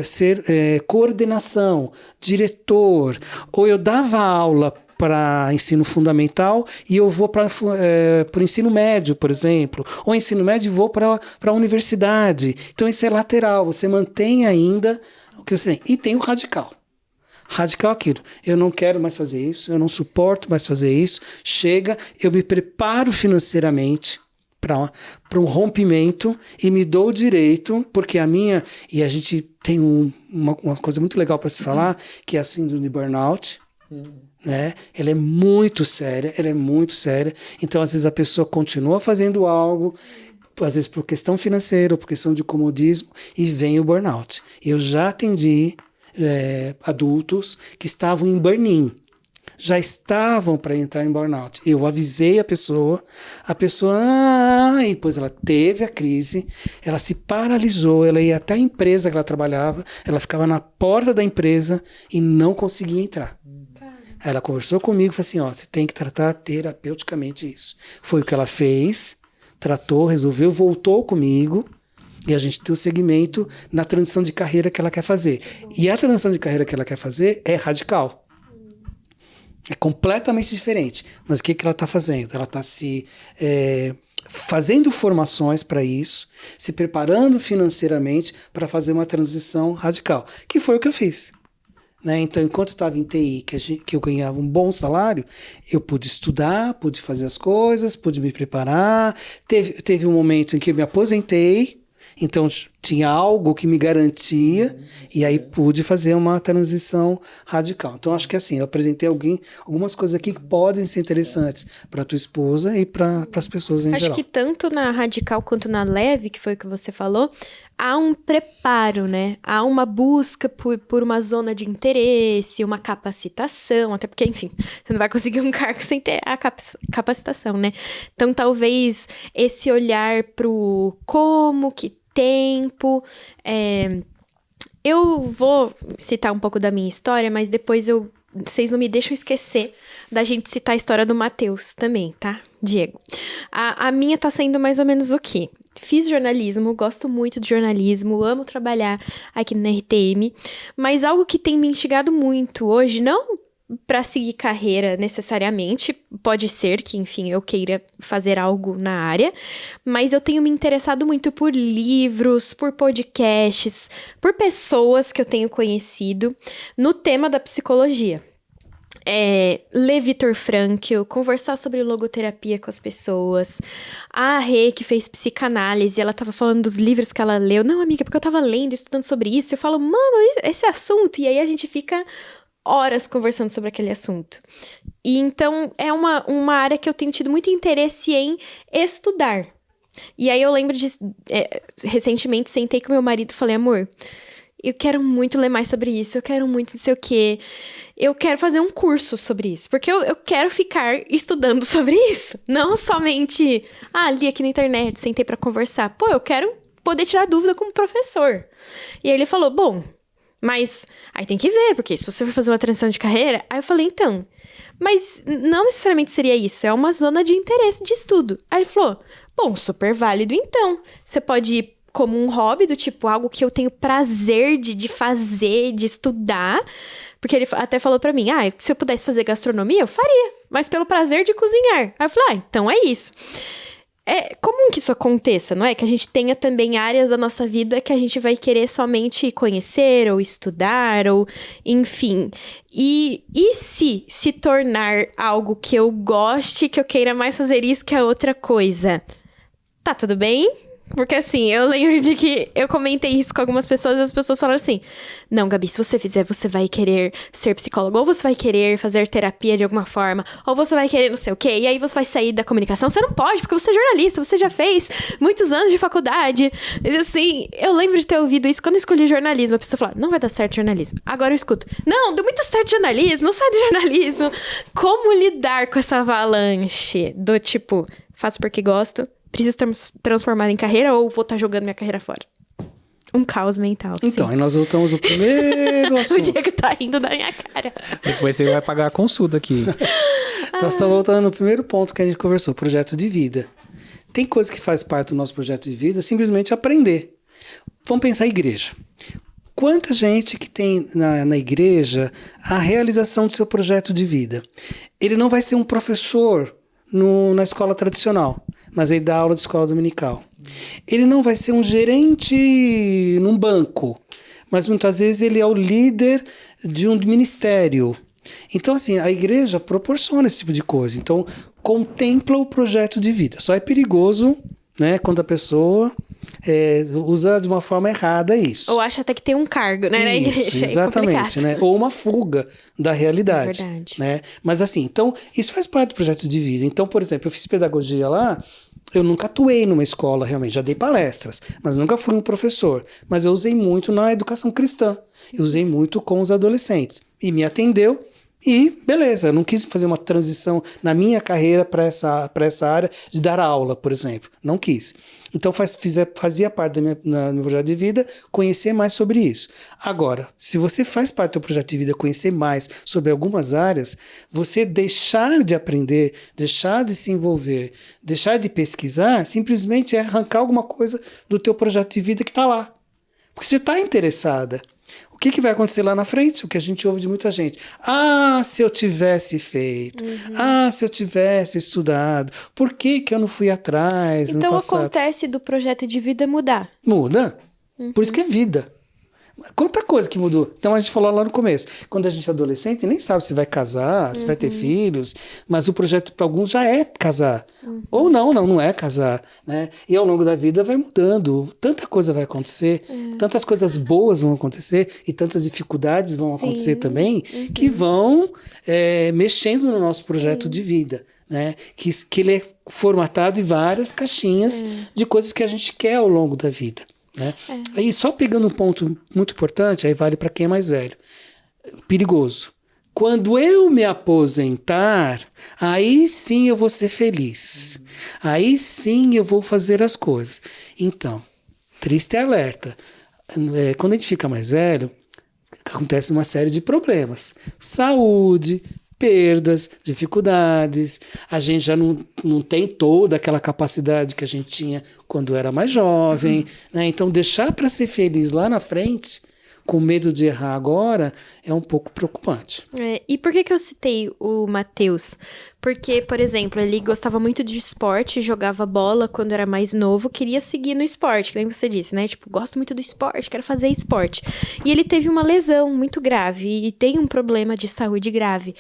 ser coordenação, diretor. Ou eu dava aula para ensino fundamental e eu vou para o ensino médio, por exemplo. Ou ensino médio e vou para a universidade. Então, isso é lateral. Você mantém ainda o que você tem. E tem o radical. Radical é aquilo, eu não quero mais fazer isso, eu não suporto mais fazer isso, chega, eu me preparo financeiramente para um rompimento e me dou o direito, porque e a gente tem uma coisa muito legal para se falar, que é a síndrome de burnout, né? Ela é muito séria, então às vezes a pessoa continua fazendo algo, às vezes por questão financeira ou por questão de comodismo, e vem o burnout. Eu já atendi adultos que estavam em burn-in, já estavam para entrar em burnout. Eu avisei a pessoa e depois ela teve a crise, ela se paralisou, ela ia até a empresa que ela trabalhava, ela ficava na porta da empresa e não conseguia entrar. Aí ela conversou comigo e falou assim, você tem que tratar terapeuticamente isso. Foi o que ela fez, tratou, resolveu, voltou comigo, e a gente tem o segmento na transição de carreira que ela quer fazer. E a transição de carreira que ela quer fazer é radical. É completamente diferente. Mas o que ela está fazendo? Ela está se fazendo formações para isso, se preparando financeiramente para fazer uma transição radical. Que foi o que eu fiz. Né? Então, enquanto eu estava em TI, que eu ganhava um bom salário, eu pude estudar, pude fazer as coisas, pude me preparar. Teve um momento em que eu me aposentei. Então, tinha algo que me garantia, e aí pude fazer uma transição radical. Então, acho que assim, eu apresentei algumas coisas aqui que podem ser interessantes para tua esposa e para as pessoas em geral. Acho que tanto na radical quanto na leve, que foi o que você falou, há um preparo, né? Há uma busca por uma zona de interesse, uma capacitação, até porque, enfim, você não vai conseguir um cargo sem ter a capacitação, né? Então, talvez esse olhar pro como, que tempo. Eu vou citar um pouco da minha história, mas depois vocês não me deixam esquecer da gente citar a história do Matheus também, tá, Diego? A minha tá sendo mais ou menos o quê? Fiz jornalismo, gosto muito de jornalismo, amo trabalhar aqui na RTM, mas algo que tem me instigado muito hoje, não para seguir carreira necessariamente, pode ser que, enfim, eu queira fazer algo na área, mas eu tenho me interessado muito por livros, por podcasts, por pessoas que eu tenho conhecido no tema da psicologia. Ler Viktor Frankl, conversar sobre logoterapia com as pessoas. A Rê, que fez psicanálise, ela tava falando dos livros que ela leu. Não, amiga, porque eu tava lendo, estudando sobre isso. Eu falo, mano, esse assunto. E aí a gente fica horas conversando sobre aquele assunto. E então, é uma área que eu tenho tido muito interesse em estudar. E aí eu lembro de... recentemente, sentei com meu marido e falei, amor, eu quero muito ler mais sobre isso, eu quero muito não sei o quê. Eu quero fazer um curso sobre isso, porque eu quero ficar estudando sobre isso. Não somente, li aqui na internet, sentei pra conversar. Pô, eu quero poder tirar dúvida como professor. E aí ele falou, bom, mas aí tem que ver, porque se você for fazer uma transição de carreira... Aí eu falei, então, mas não necessariamente seria isso, é uma zona de interesse de estudo. Aí ele falou, bom, super válido então. Você pode ir como um hobby, do tipo, algo que eu tenho prazer de fazer, de estudar. Porque ele até falou pra mim, se eu pudesse fazer gastronomia, eu faria, mas pelo prazer de cozinhar. Aí eu falei, então é isso. É comum que isso aconteça, não é? Que a gente tenha também áreas da nossa vida que a gente vai querer somente conhecer, ou estudar, ou enfim. E se tornar algo que eu goste, que eu queira mais fazer isso que a outra coisa? Tá tudo bem? Porque assim, eu lembro de que eu comentei isso com algumas pessoas e as pessoas falaram assim, não, Gabi, se você fizer, você vai querer ser psicólogo, ou você vai querer fazer terapia de alguma forma, ou você vai querer não sei o quê, e aí você vai sair da comunicação. Você não pode, porque você é jornalista, você já fez muitos anos de faculdade. E assim, eu lembro de ter ouvido isso quando eu escolhi jornalismo. A pessoa fala, não vai dar certo jornalismo. Agora eu escuto, não, deu muito certo jornalismo, não sai do jornalismo. Como lidar com essa avalanche do tipo, faço porque gosto, preciso transformar em carreira ou vou estar jogando minha carreira fora? Um caos mental. Então, sim. aí nós voltamos ao primeiro assunto. O Diego tá rindo da minha cara. Depois você vai pagar a consulta aqui. Nós estamos voltando no primeiro ponto que a gente conversou, projeto de vida. Tem coisa que faz parte do nosso projeto de vida, simplesmente aprender. Vamos pensar em igreja. Quanta gente que tem na igreja a realização do seu projeto de vida. Ele não vai ser um professor na escola tradicional, mas ele dá aula de escola dominical. Ele não vai ser um gerente num banco, mas muitas vezes ele é o líder de um ministério. Então, assim, a igreja proporciona esse tipo de coisa. Então, contempla o projeto de vida. Só é perigoso, né, quando a pessoa usa de uma forma errada isso. Ou acha até que tem um cargo, né, na igreja. Exatamente, né? Ou uma fuga da realidade. É verdade. Né? Mas assim, então, isso faz parte do projeto de vida. Então, por exemplo, eu fiz pedagogia lá, eu nunca atuei numa escola realmente, já dei palestras, mas nunca fui um professor. Mas eu usei muito na educação cristã, eu usei muito com os adolescentes. E me atendeu. E beleza, eu não quis fazer uma transição na minha carreira para essa área de dar aula, por exemplo. Não quis. Então fazia parte do meu projeto de vida conhecer mais sobre isso. Agora, se você faz parte do projeto de vida conhecer mais sobre algumas áreas, você deixar de aprender, deixar de se envolver, deixar de pesquisar, simplesmente é arrancar alguma coisa do teu projeto de vida que está lá. Porque você está interessada. O que vai acontecer lá na frente? O que a gente ouve de muita gente. Se eu tivesse feito. Se eu tivesse estudado. Por que eu não fui atrás no Então passado? acontece do projeto de vida mudar. Muda. Por isso que é vida. Quanta coisa que mudou. Então a gente falou lá no começo, quando a gente é adolescente, nem sabe se vai casar, se vai ter filhos, mas o projeto para alguns já é casar. Ou não é casar, né? E ao longo da vida vai mudando, tanta coisa vai acontecer, tantas coisas boas vão acontecer e tantas dificuldades vão acontecer também, que vão mexendo no nosso projeto de vida, né? Que ele é formatado em várias caixinhas de coisas que a gente quer ao longo da vida. Né? Aí só pegando um ponto muito importante, aí vale para quem é mais velho, perigoso. Quando eu me aposentar, aí sim eu vou ser feliz, aí sim eu vou fazer as coisas. Então, triste alerta, quando a gente fica mais velho, acontece uma série de problemas, saúde, perdas, dificuldades, a gente já não tem toda aquela capacidade que a gente tinha quando era mais jovem, né? Então deixar para ser feliz lá na frente, com medo de errar agora, é um pouco preocupante. E por que eu citei o Matheus? Porque, por exemplo, ele gostava muito de esporte, jogava bola quando era mais novo, queria seguir no esporte, que nem você disse, né? Tipo, gosto muito do esporte, quero fazer esporte. E ele teve uma lesão muito grave e tem um problema de saúde grave.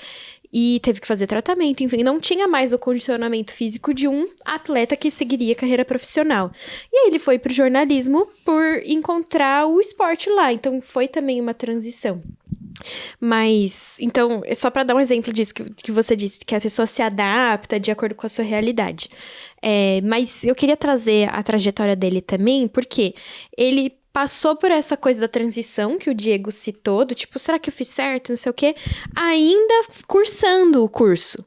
E teve que fazer tratamento, enfim, não tinha mais o condicionamento físico de um atleta que seguiria carreira profissional. E aí ele foi pro jornalismo por encontrar o esporte lá, então foi também uma transição. Mas, então, é só para dar um exemplo disso que você disse, que a pessoa se adapta de acordo com a sua realidade. Mas eu queria trazer a trajetória dele também, porque ele passou por essa coisa da transição que o Diego citou, do tipo, será que eu fiz certo, não sei o quê, ainda cursando o curso.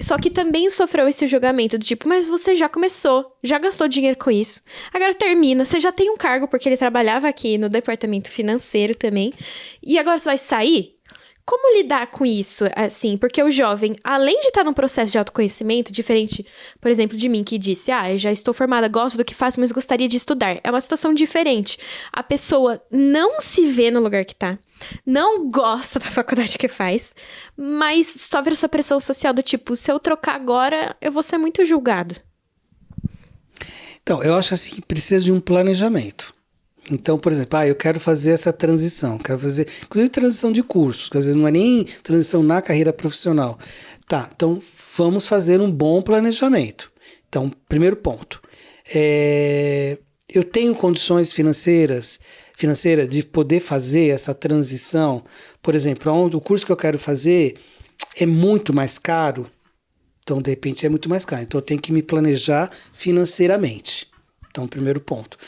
Só que também sofreu esse julgamento do tipo, mas você já começou, já gastou dinheiro com isso, agora termina, você já tem um cargo, porque ele trabalhava aqui no departamento financeiro também, e agora você vai sair? Como lidar com isso, assim? Porque o jovem, além de estar num processo de autoconhecimento, diferente, por exemplo, de mim, que disse, eu já estou formada, gosto do que faço, mas gostaria de estudar. É uma situação diferente. A pessoa não se vê no lugar que tá, não gosta da faculdade que faz, mas sofre essa pressão social do tipo, se eu trocar agora, eu vou ser muito julgado. Então, eu acho assim que precisa de um planejamento. Então, por exemplo, eu quero fazer essa transição, quero fazer, inclusive transição de curso, que às vezes não é nem transição na carreira profissional. Tá, então vamos fazer um bom planejamento. Então, primeiro ponto, eu tenho condições financeiras de poder fazer essa transição. Por exemplo, o curso que eu quero fazer é muito mais caro, então de repente é muito mais caro, então eu tenho que me planejar financeiramente. Então, primeiro ponto.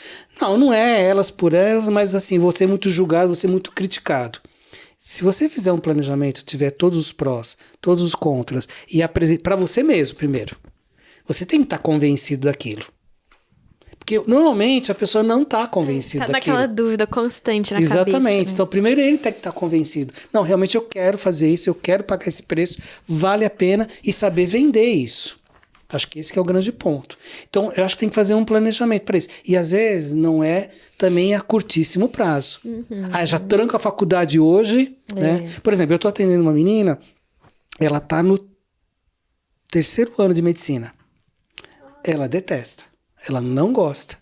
Não é elas por elas, mas assim, vou ser muito julgado, vou ser muito criticado. Se você fizer um planejamento, tiver todos os prós, todos os contras, e apresentar para você mesmo primeiro, você tem que estar convencido daquilo. Porque normalmente a pessoa não está convencida daquilo. Tá naquela dúvida constante na cabeça. Exatamente. Né? Então, primeiro ele tem que estar convencido. Não, realmente eu quero fazer isso, eu quero pagar esse preço, vale a pena, e saber vender isso. Acho que esse que é o grande ponto. Então, eu acho que tem que fazer um planejamento para isso. E, às vezes, não é também a curtíssimo prazo. Já tranca a faculdade hoje, né? Por exemplo, eu estou atendendo uma menina, ela está no 3º ano de medicina. Ela detesta. Ela não gosta.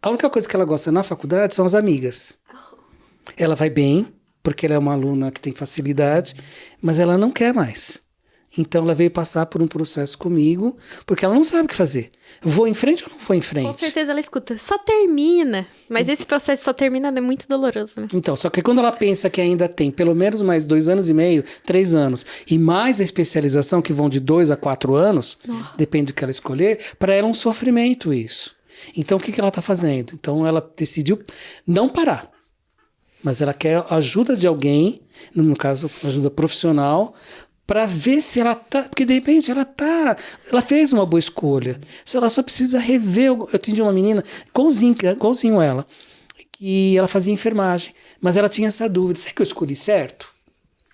A única coisa que ela gosta na faculdade são as amigas. Ela vai bem, porque ela é uma aluna que tem facilidade, mas ela não quer mais. Então, ela veio passar por um processo comigo, porque ela não sabe o que fazer. Vou em frente ou não vou em frente? Com certeza ela escuta, só termina. Mas esse processo só termina é muito doloroso, né? Então, só que quando ela pensa que ainda tem pelo menos mais 2 anos e meio, 3 anos, e mais a especialização, que vão de 2 a 4 anos, depende do que ela escolher, para ela é um sofrimento isso. Então, o que ela está fazendo? Então, ela decidiu não parar. Mas ela quer a ajuda de alguém, no caso, ajuda profissional, para ver se ela tá, porque de repente ela fez uma boa escolha, ela só precisa rever. Eu atendi uma menina, igualzinho ela, que ela fazia enfermagem, mas ela tinha essa dúvida, será que eu escolhi certo?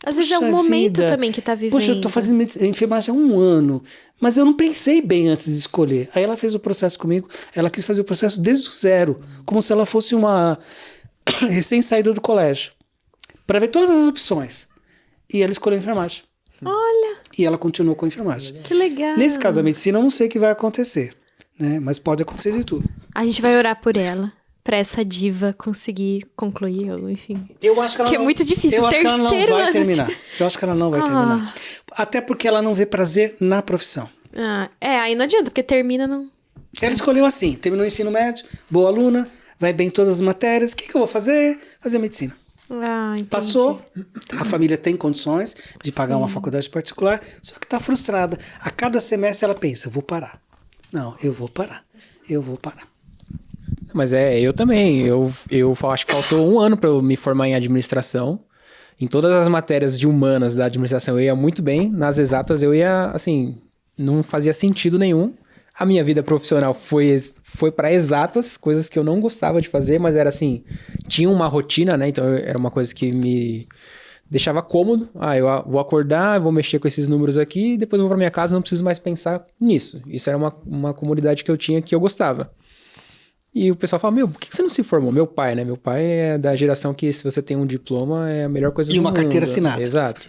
Às vezes é um momento também que tá vivendo. Poxa, eu tô fazendo enfermagem há 1 ano, mas eu não pensei bem antes de escolher. Aí ela fez o processo comigo, ela quis fazer o processo desde o zero, como se ela fosse uma recém-saída do colégio, para ver todas as opções. E ela escolheu a enfermagem. Olha! E ela continuou com a enfermagem. Que legal! Nesse caso da medicina, eu não sei o que vai acontecer, né? Mas pode acontecer de tudo. A gente vai orar por ela, pra essa diva conseguir concluir, ou enfim. Eu acho que ela é muito difícil. Eu acho que ela não Terceiro vai ano terminar. Eu acho que ela não vai terminar. Até porque ela não vê prazer na profissão. Aí não adianta, porque termina não... Ela escolheu assim, terminou o ensino médio, boa aluna, vai bem em todas as matérias. O que eu vou fazer? Fazer medicina. Entendi. Passou, a família tem condições de pagar uma faculdade particular, só que está frustrada. A cada semestre ela pensa, eu vou parar. Não, eu vou parar. Mas eu também. Eu acho que faltou 1 ano para eu me formar em administração. Em todas as matérias de humanas da administração eu ia muito bem. Nas exatas eu ia, assim, não fazia sentido nenhum. A minha vida profissional foi para exatas, coisas que eu não gostava de fazer, mas era assim, tinha uma rotina, né? Então era uma coisa que me deixava cômodo. Eu vou acordar, vou mexer com esses números aqui, depois eu vou para minha casa, não preciso mais pensar nisso. Isso era uma comunidade que eu tinha que eu gostava. E o pessoal fala, por que você não se formou? Meu pai, né? Meu pai é da geração que se você tem um diploma é a melhor coisa do mundo. E uma carteira assinada. Exato.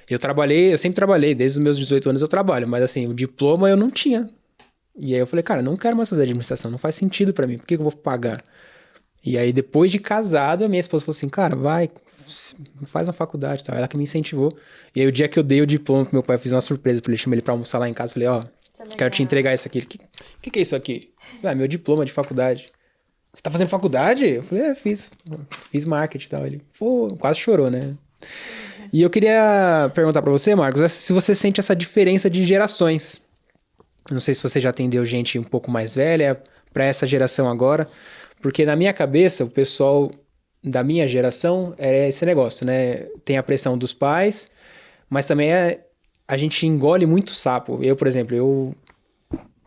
Eu sempre trabalhei, desde os meus 18 anos eu trabalho, mas assim, o diploma eu não tinha. E aí eu falei, cara, não quero mais fazer administração, não faz sentido pra mim, por que eu vou pagar? E aí depois de casado, a minha esposa falou assim, cara, vai, faz uma faculdade e tal, ela que me incentivou. E aí o dia que eu dei o diploma pro meu pai, eu fiz uma surpresa pra ele, chamei ele pra almoçar lá em casa, falei, quero te entregar isso aqui. O que é isso aqui? Meu diploma de faculdade. Você tá fazendo faculdade? Eu falei, fiz marketing e tal. Ele, quase chorou, né? E eu queria perguntar pra você, Marcos, se você sente essa diferença de gerações. Não sei se você já atendeu gente um pouco mais velha para essa geração agora, porque na minha cabeça, o pessoal da minha geração é esse negócio, né? Tem a pressão dos pais, mas também a gente engole muito sapo. Eu, por exemplo, eu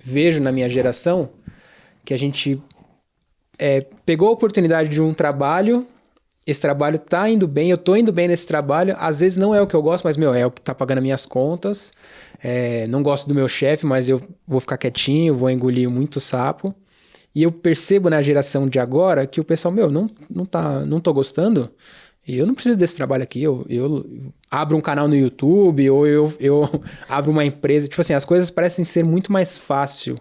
vejo na minha geração que a gente pegou a oportunidade de um trabalho, esse trabalho tá indo bem, eu tô indo bem nesse trabalho, às vezes não é o que eu gosto, mas, é o que tá pagando as minhas contas. Não gosto do meu chefe, mas eu vou ficar quietinho, vou engolir muito sapo. E eu percebo na geração de agora que o pessoal, não tô gostando, e eu não preciso desse trabalho aqui, eu abro um canal no YouTube, ou eu abro uma empresa. Tipo assim, as coisas parecem ser muito mais fácil,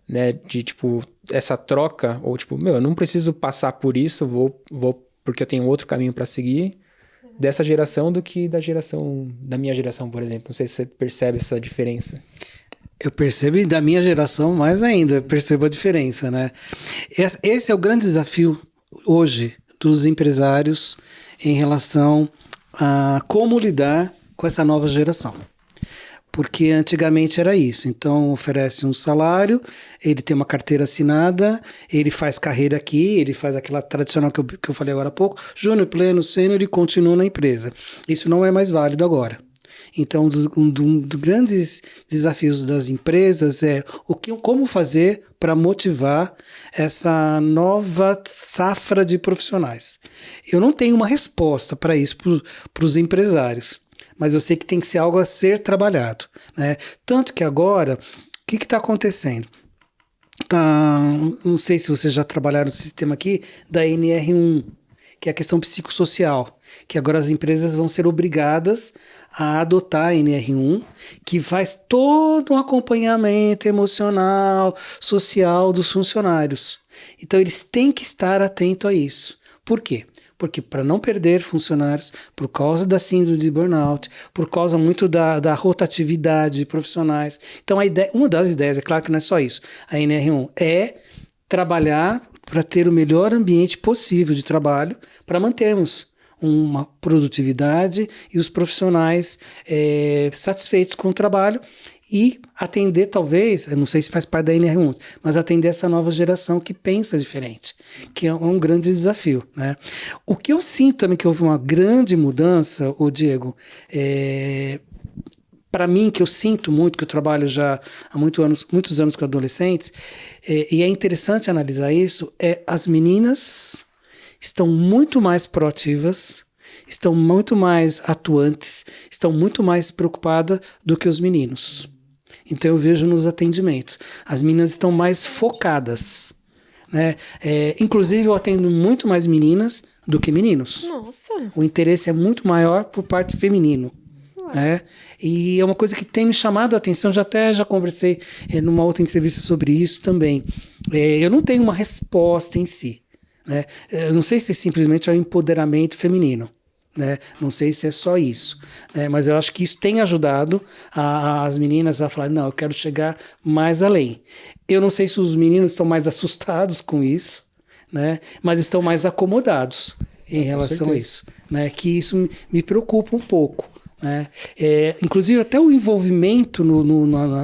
né, de tipo, essa troca, ou tipo, eu não preciso passar por isso, vou porque eu tenho outro caminho para seguir. Dessa geração do que da minha geração, por exemplo. Não sei se você percebe essa diferença. Eu percebo, e da minha geração mais ainda, eu percebo a diferença, né? Esse é o grande desafio hoje dos empresários em relação a como lidar com essa nova geração. Porque antigamente era isso, então oferece um salário, ele tem uma carteira assinada, ele faz carreira aqui, ele faz aquela tradicional que eu falei agora há pouco, júnior, pleno, sênior, e continua na empresa. Isso não é mais válido agora. Então, um dos grandes desafios das empresas é como fazer para motivar essa nova safra de profissionais. Eu não tenho uma resposta para isso para os empresários, mas eu sei que tem que ser algo a ser trabalhado, né? Tanto que agora, o que está acontecendo? Não sei se vocês já trabalharam no sistema aqui da NR1, que é a questão psicossocial, que agora as empresas vão ser obrigadas a adotar a NR1, que faz todo um acompanhamento emocional, social dos funcionários. Então eles têm que estar atentos a isso. Por quê? Porque para não perder funcionários, por causa da síndrome de burnout, por causa muito da rotatividade de profissionais. Então, uma das ideias, é claro que não é só isso, a NR1 é trabalhar para ter o melhor ambiente possível de trabalho, para mantermos uma produtividade e os profissionais satisfeitos com o trabalho, e atender, talvez, eu não sei se faz parte da NR1, mas atender essa nova geração que pensa diferente, que é um grande desafio, né? O que eu sinto também que houve uma grande mudança, Diego, para mim, que eu sinto muito, que eu trabalho já há muitos anos com adolescentes, e é interessante analisar isso, as meninas estão muito mais proativas, estão muito mais atuantes, estão muito mais preocupadas do que os meninos. Então eu vejo nos atendimentos, as meninas estão mais focadas, né? Inclusive eu atendo muito mais meninas do que meninos. Nossa! O interesse é muito maior por parte feminino. E é uma coisa que tem me chamado a atenção, já conversei numa outra entrevista sobre isso também. Eu não tenho uma resposta em si, né? Eu não sei se simplesmente é o empoderamento feminino, né? Não sei se é só isso, né? Mas eu acho que isso tem ajudado as meninas a falar, não, eu quero chegar mais além. Eu não sei se os meninos estão mais assustados com isso, né? Mas estão mais acomodados em relação a isso, né? Que isso me preocupa um pouco, né? Inclusive até o envolvimento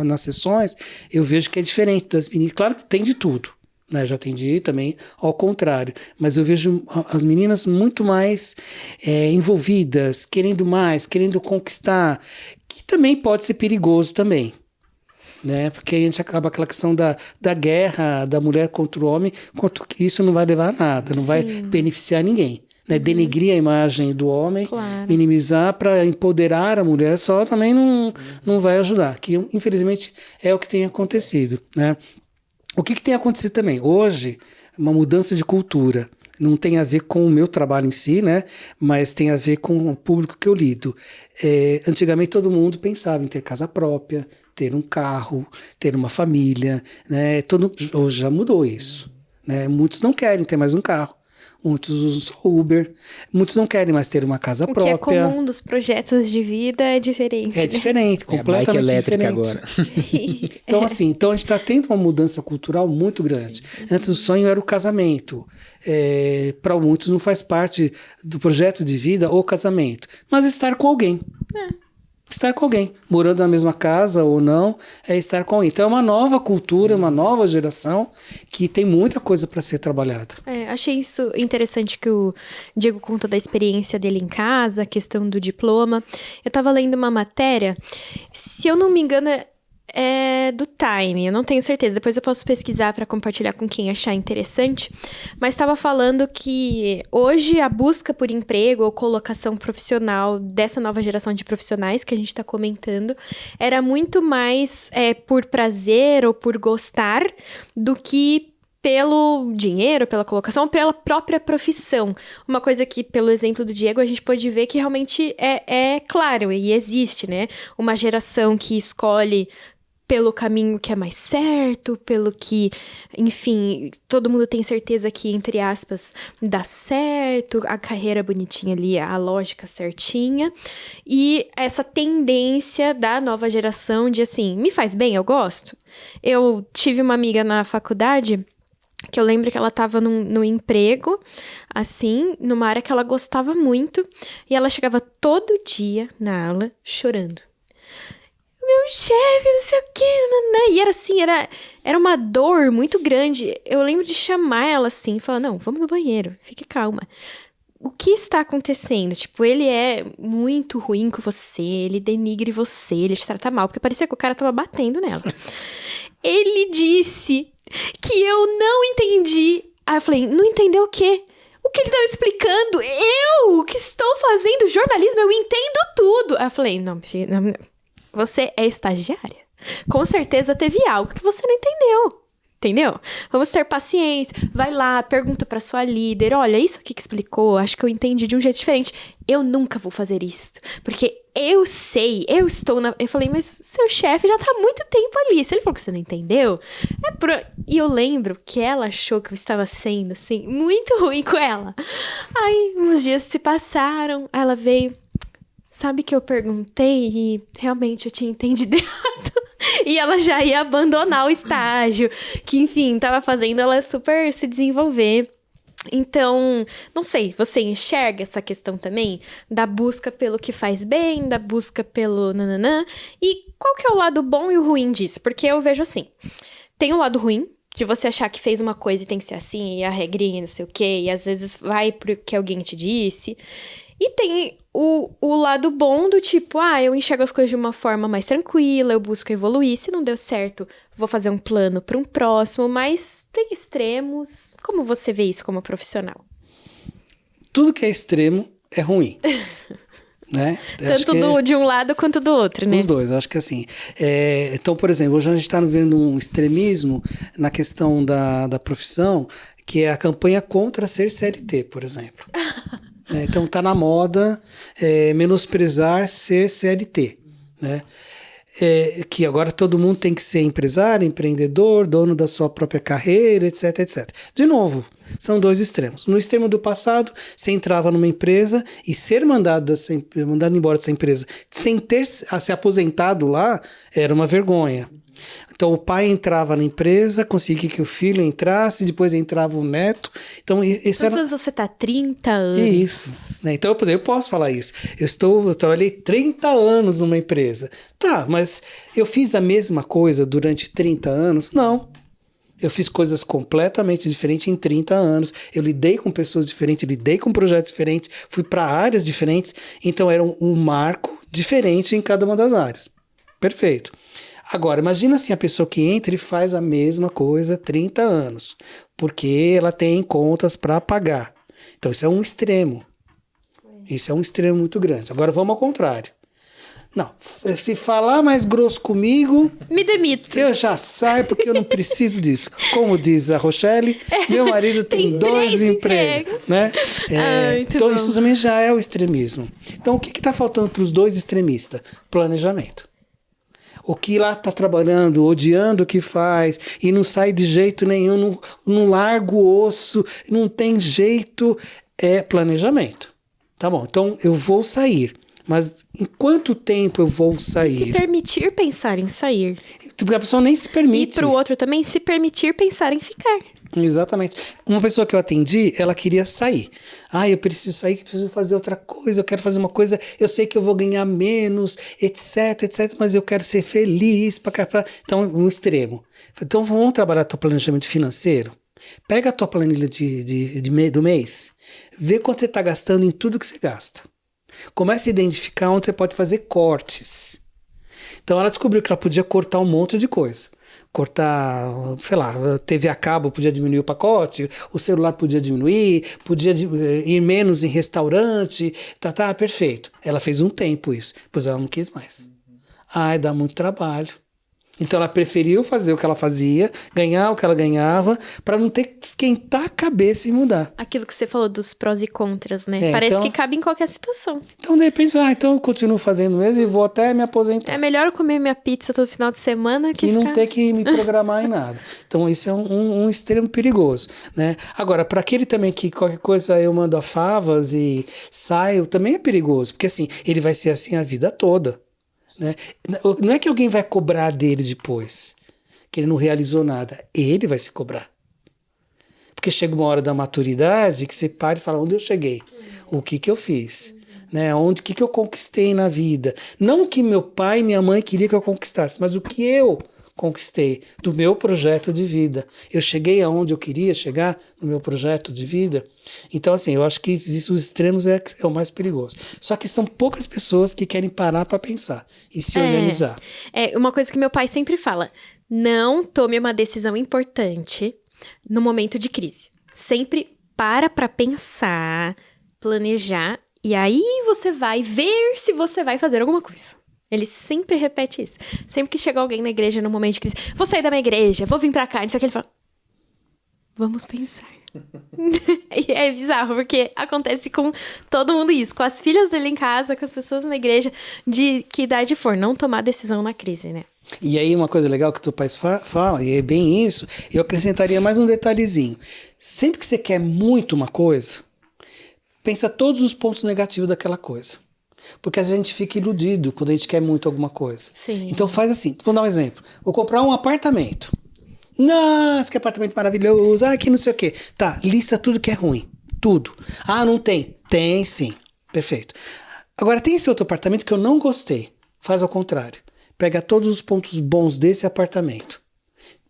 nas sessões eu vejo que é diferente das meninas. Claro que tem de tudo, né? Já atendi também ao contrário, mas eu vejo as meninas muito mais envolvidas, querendo mais, querendo conquistar, que também pode ser perigoso também, né? Porque aí a gente acaba aquela questão da guerra da mulher contra o homem, quanto que isso não vai levar a nada, não vai beneficiar ninguém, né? Denegrir a imagem do homem, minimizar para empoderar a mulher só também não vai ajudar, que infelizmente é o que tem acontecido, né? O que tem acontecido também? Hoje, uma mudança de cultura. Não tem a ver com o meu trabalho em si, né? Mas tem a ver com o público que eu lido. Antigamente todo mundo pensava em ter casa própria, ter um carro, ter uma família, né? Hoje já mudou isso, né? Muitos não querem ter mais um carro. Muitos usam só Uber, muitos não querem mais ter uma casa própria. O que é comum dos projetos de vida é diferente. É diferente, completamente bike elétrica diferente. agora. Então, assim, a gente está tendo uma mudança cultural muito grande. Antes o sonho era o casamento. Para muitos não faz parte do projeto de vida o casamento, mas estar com alguém. Estar com alguém, morando na mesma casa ou não, é estar com alguém. Então é uma nova cultura, uma nova geração que tem muita coisa para ser trabalhada. Achei isso interessante que o Diego contou da experiência dele em casa, a questão do diploma. Eu tava lendo uma matéria, se eu não me engano, é do Time, eu não tenho certeza, depois eu posso pesquisar para compartilhar com quem achar interessante, mas estava falando que hoje a busca por emprego ou colocação profissional dessa nova geração de profissionais que a gente está comentando era muito mais por prazer ou por gostar do que pelo dinheiro, pela colocação, ou pela própria profissão. Uma coisa que, pelo exemplo do Diego, a gente pode ver que realmente é claro e existe, né? Uma geração que escolhe pelo caminho que é mais certo, pelo que, enfim, todo mundo tem certeza que, entre aspas, dá certo, a carreira bonitinha ali, a lógica certinha, e essa tendência da nova geração de, assim, me faz bem, eu gosto. Eu tive uma amiga na faculdade que eu lembro que ela tava num emprego, assim, numa área que ela gostava muito, e ela chegava todo dia na aula chorando. Meu chefe, não sei o quê, nananã. E era assim, era uma dor muito grande. Eu lembro de chamar ela assim e falar, não, vamos no banheiro, fique calma. O que está acontecendo? Tipo, ele é muito ruim com você, ele denigre você, ele te trata mal, porque parecia que o cara tava batendo nela. Ele disse que eu não entendi. Aí eu falei, não entendeu o quê? O que ele tava explicando? Eu, que estou fazendo jornalismo, eu entendo tudo. Aí eu falei, não, filha, não. Você é estagiária. Com certeza teve algo que você não entendeu. Entendeu? Vamos ter paciência. Vai lá, pergunta pra sua líder. Olha, isso aqui que explicou, acho que eu entendi de um jeito diferente. Eu nunca vou fazer isso. Porque eu sei, eu estou na... Eu falei, mas seu chefe já tá há muito tempo ali. Se ele falou que você não entendeu... E eu lembro que ela achou que eu estava sendo, assim, muito ruim com ela. Aí, uns dias se passaram, ela veio... Sabe que eu perguntei e realmente eu tinha entendido errado. E ela já ia abandonar o estágio, que enfim, tava fazendo ela super se desenvolver. Então, não sei, você enxerga essa questão também? Da busca pelo que faz bem, da busca pelo nananã. E qual que é o lado bom e o ruim disso? Porque eu vejo assim, tem o lado ruim, de você achar que fez uma coisa e tem que ser assim, e a regrinha, não sei o quê, e às vezes vai pro que alguém te disse. E tem o lado bom do tipo, eu enxergo as coisas de uma forma mais tranquila, eu busco evoluir, se não deu certo, vou fazer um plano para um próximo, mas tem extremos. Como você vê isso como profissional? Tudo que é extremo é ruim. Né? Tanto de um lado quanto do outro, né? Os dois, acho que assim. Então, por exemplo, hoje a gente está vendo um extremismo na questão da profissão, que é a campanha contra ser CLT, por exemplo. Então tá na moda menosprezar ser CLT, né? que agora todo mundo tem que ser empresário, empreendedor, dono da sua própria carreira, etc, etc. De novo, são dois extremos. No extremo do passado, você entrava numa empresa e ser mandado embora dessa empresa sem ter se aposentado lá era uma vergonha. Então, o pai entrava na empresa, conseguia que o filho entrasse, depois entrava o neto. Então, isso Quantos anos você tá? 30 anos? Isso. Então, eu posso falar isso. Eu trabalhei 30 anos numa empresa. Tá, mas eu fiz a mesma coisa durante 30 anos? Não. Eu fiz coisas completamente diferentes em 30 anos. Eu lidei com pessoas diferentes, lidei com projetos diferentes, fui para áreas diferentes. Então, era um marco diferente em cada uma das áreas. Perfeito. Agora, imagina assim, a pessoa que entra e faz a mesma coisa há 30 anos, porque ela tem contas para pagar. Então, isso é um extremo. Isso é um extremo muito grande. Agora, vamos ao contrário. Não, se falar mais grosso comigo... Me demito. Eu já saio porque eu não preciso disso. Como diz a Rochelle, meu marido tem 2 empregos. Né? Então, isso também já é o extremismo. Então, o que está faltando para os 2 extremistas? Planejamento. O que lá está trabalhando, odiando o que faz, e não sai de jeito nenhum, não larga o osso, não tem jeito, é planejamento. Tá bom, então eu vou sair, mas em quanto tempo eu vou sair? Se permitir pensar em sair. Porque a pessoa nem se permite. E para o outro também, se permitir pensar em ficar. Exatamente. Uma pessoa que eu atendi, ela queria sair. Eu preciso sair, preciso fazer outra coisa, eu quero fazer uma coisa, eu sei que eu vou ganhar menos, etc, etc, mas eu quero ser feliz. Então, um extremo. Então, vamos trabalhar teu planejamento financeiro. Pega a tua planilha do mês, vê quanto você está gastando em tudo que você gasta. Comece a identificar onde você pode fazer cortes. Então, ela descobriu que ela podia cortar um monte de coisa. Cortar, sei lá, TV a cabo podia diminuir o pacote, o celular podia diminuir, podia ir menos em restaurante, perfeito. Ela fez um tempo isso, pois ela não quis mais. Dá muito trabalho. Então ela preferiu fazer o que ela fazia, ganhar o que ela ganhava, para não ter que esquentar a cabeça e mudar. Aquilo que você falou dos prós e contras, né? Parece então, que cabe em qualquer situação. Então, de repente, então eu continuo fazendo mesmo e vou até me aposentar. É melhor eu comer minha pizza todo final de semana que não ter que me programar em nada. Então, isso é um extremo perigoso, né? Agora, para aquele também que qualquer coisa eu mando a favas e saio, também é perigoso, porque assim, ele vai ser assim a vida toda. Né? Não é que alguém vai cobrar dele depois, que ele não realizou nada. Ele vai se cobrar. Porque chega uma hora da maturidade que você para e fala, onde eu cheguei? O que eu fiz? Né? O que eu conquistei na vida? Não o que meu pai e minha mãe queriam que eu conquistasse, mas o que eu conquistei do meu projeto de vida. Eu cheguei aonde eu queria chegar no meu projeto de vida. Então, assim, eu acho que os extremos é o mais perigoso. Só que são poucas pessoas que querem parar para pensar e se organizar. É uma coisa que meu pai sempre fala. Não tome uma decisão importante no momento de crise. Sempre para pensar, planejar, e aí você vai ver se você vai fazer alguma coisa. Ele sempre repete isso. Sempre que chega alguém na igreja no momento de crise, vou sair da minha igreja, vou vir pra cá, não sei o que, ele fala, vamos pensar. E é bizarro, porque acontece com todo mundo isso, com as filhas dele em casa, com as pessoas na igreja, de que idade for, não tomar decisão na crise, né? E aí uma coisa legal que teu pai fala, e é bem isso, eu acrescentaria mais um detalhezinho. Sempre que você quer muito uma coisa, pensa todos os pontos negativos daquela coisa. Porque a gente fica iludido quando a gente quer muito alguma coisa. Sim. Então faz assim, vou dar um exemplo. Vou comprar um apartamento. Nossa, que apartamento maravilhoso. Que não sei o quê. Tá, lista tudo que é ruim. Tudo. Não tem. Tem sim. Perfeito. Agora tem esse outro apartamento que eu não gostei. Faz ao contrário. Pega todos os pontos bons desse apartamento.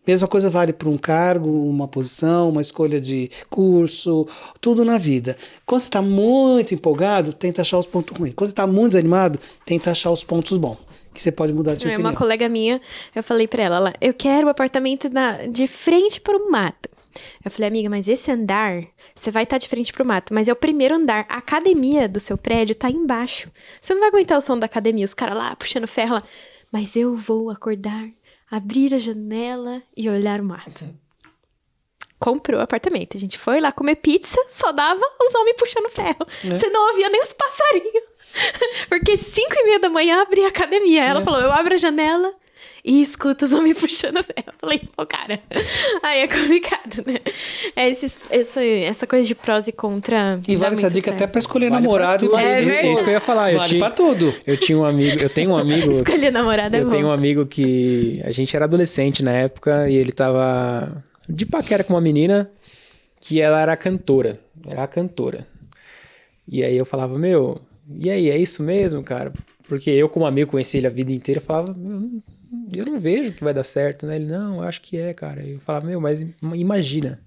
Mesma coisa vale para um cargo, uma posição, uma escolha de curso, tudo na vida. Quando você está muito empolgado, tenta achar os pontos ruins. Quando você está muito desanimado, tenta achar os pontos bons, que você pode mudar de opinião. Uma colega minha, eu falei para ela, eu quero um apartamento de frente para o mato. Eu falei, amiga, mas esse andar, você vai estar de frente pro mato, mas é o primeiro andar, a academia do seu prédio tá embaixo. Você não vai aguentar o som da academia, os caras lá puxando ferro lá. Mas eu vou acordar, abrir a janela e olhar o mato. Comprou o apartamento. A gente foi lá comer pizza, só dava os homens puxando ferro. Você não ouvia nem os passarinhos. Porque 5:30 da manhã abri a academia. Ela falou, eu abro a janela e escuto os homens puxando a ferro. Eu falei, pô, cara, aí é complicado, né? Essa coisa de prós e contra. E vale essa dica certo. até pra escolher Vale namorado e pra marido. tudo. É isso que eu ia falar. Vale pra tudo. Eu tenho um amigo. Escolher namorado é Eu bom. tenho um amigo que a gente era adolescente na época e ele tava de paquera com uma menina que ela era cantora. Era a cantora. E aí eu falava, meu, e aí, é isso mesmo, cara? Porque eu, como amigo, conheci ele a vida inteira, eu falava, eu não vejo que vai dar certo, né? Ele, não, eu acho que é, cara. Eu falava, meu, mas imagina.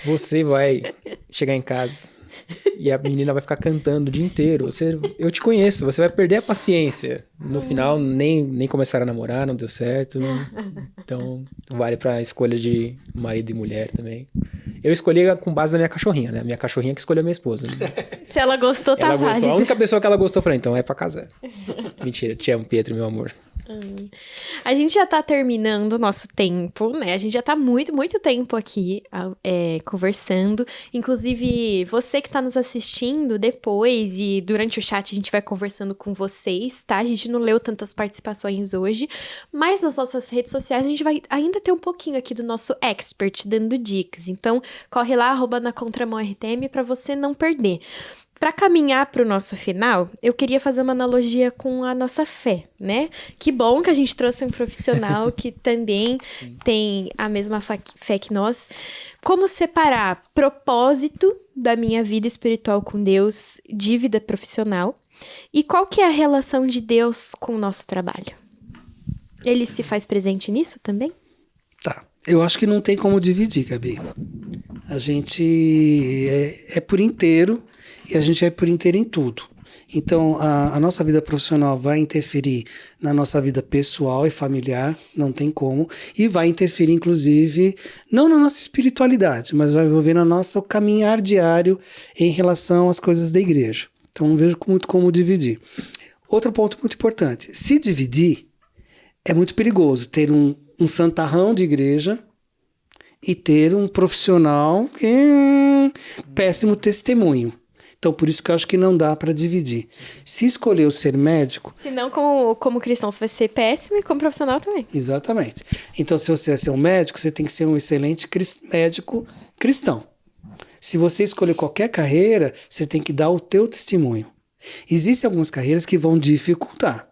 Você vai chegar em casa e a menina vai ficar cantando o dia inteiro. Eu te conheço, você vai perder a paciência. No final, nem começaram a namorar, não deu certo. Então, vale pra escolha de marido e mulher também. Eu escolhi com base na minha cachorrinha, né? Minha cachorrinha que escolheu a minha esposa. Né? Se ela gostou, tá Ela válido. gostou. A única pessoa que ela gostou, eu falei, então é pra casar. Mentira, te amo, Pietro, meu amor. A gente já tá terminando o nosso tempo, né? A gente já tá muito tempo aqui conversando. Inclusive, você que tá nos assistindo depois e durante o chat a gente vai conversando com vocês, tá? A gente não leu tantas participações hoje, mas nas nossas redes sociais a gente vai ainda ter um pouquinho aqui do nosso expert dando dicas. Então, corre lá, @na Contramão RTM pra você não perder. Para caminhar para o nosso final, eu queria fazer uma analogia com a nossa fé, né? Que bom que a gente trouxe um profissional que também tem a mesma fé que nós. Como separar propósito da minha vida espiritual com Deus de vida profissional? E qual que é a relação de Deus com o nosso trabalho? Ele se faz presente nisso também? Tá. Eu acho que não tem como dividir, Gabi. A gente é por inteiro e a gente é por inteiro em tudo. Então, a nossa vida profissional vai interferir na nossa vida pessoal e familiar, não tem como, e vai interferir, inclusive, não na nossa espiritualidade, mas vai envolver no nosso caminhar diário em relação às coisas da igreja. Então, não vejo muito como dividir. Outro ponto muito importante, se dividir, é muito perigoso ter um santarrão de igreja e ter um profissional que péssimo testemunho. Então, por isso que eu acho que não dá para dividir. Se escolher ser médico... Se não, como cristão, você vai ser péssimo e como profissional também. Exatamente. Então, se você é ser um médico, você tem que ser um excelente médico cristão. Se você escolher qualquer carreira, você tem que dar o teu testemunho. Existem algumas carreiras que vão dificultar.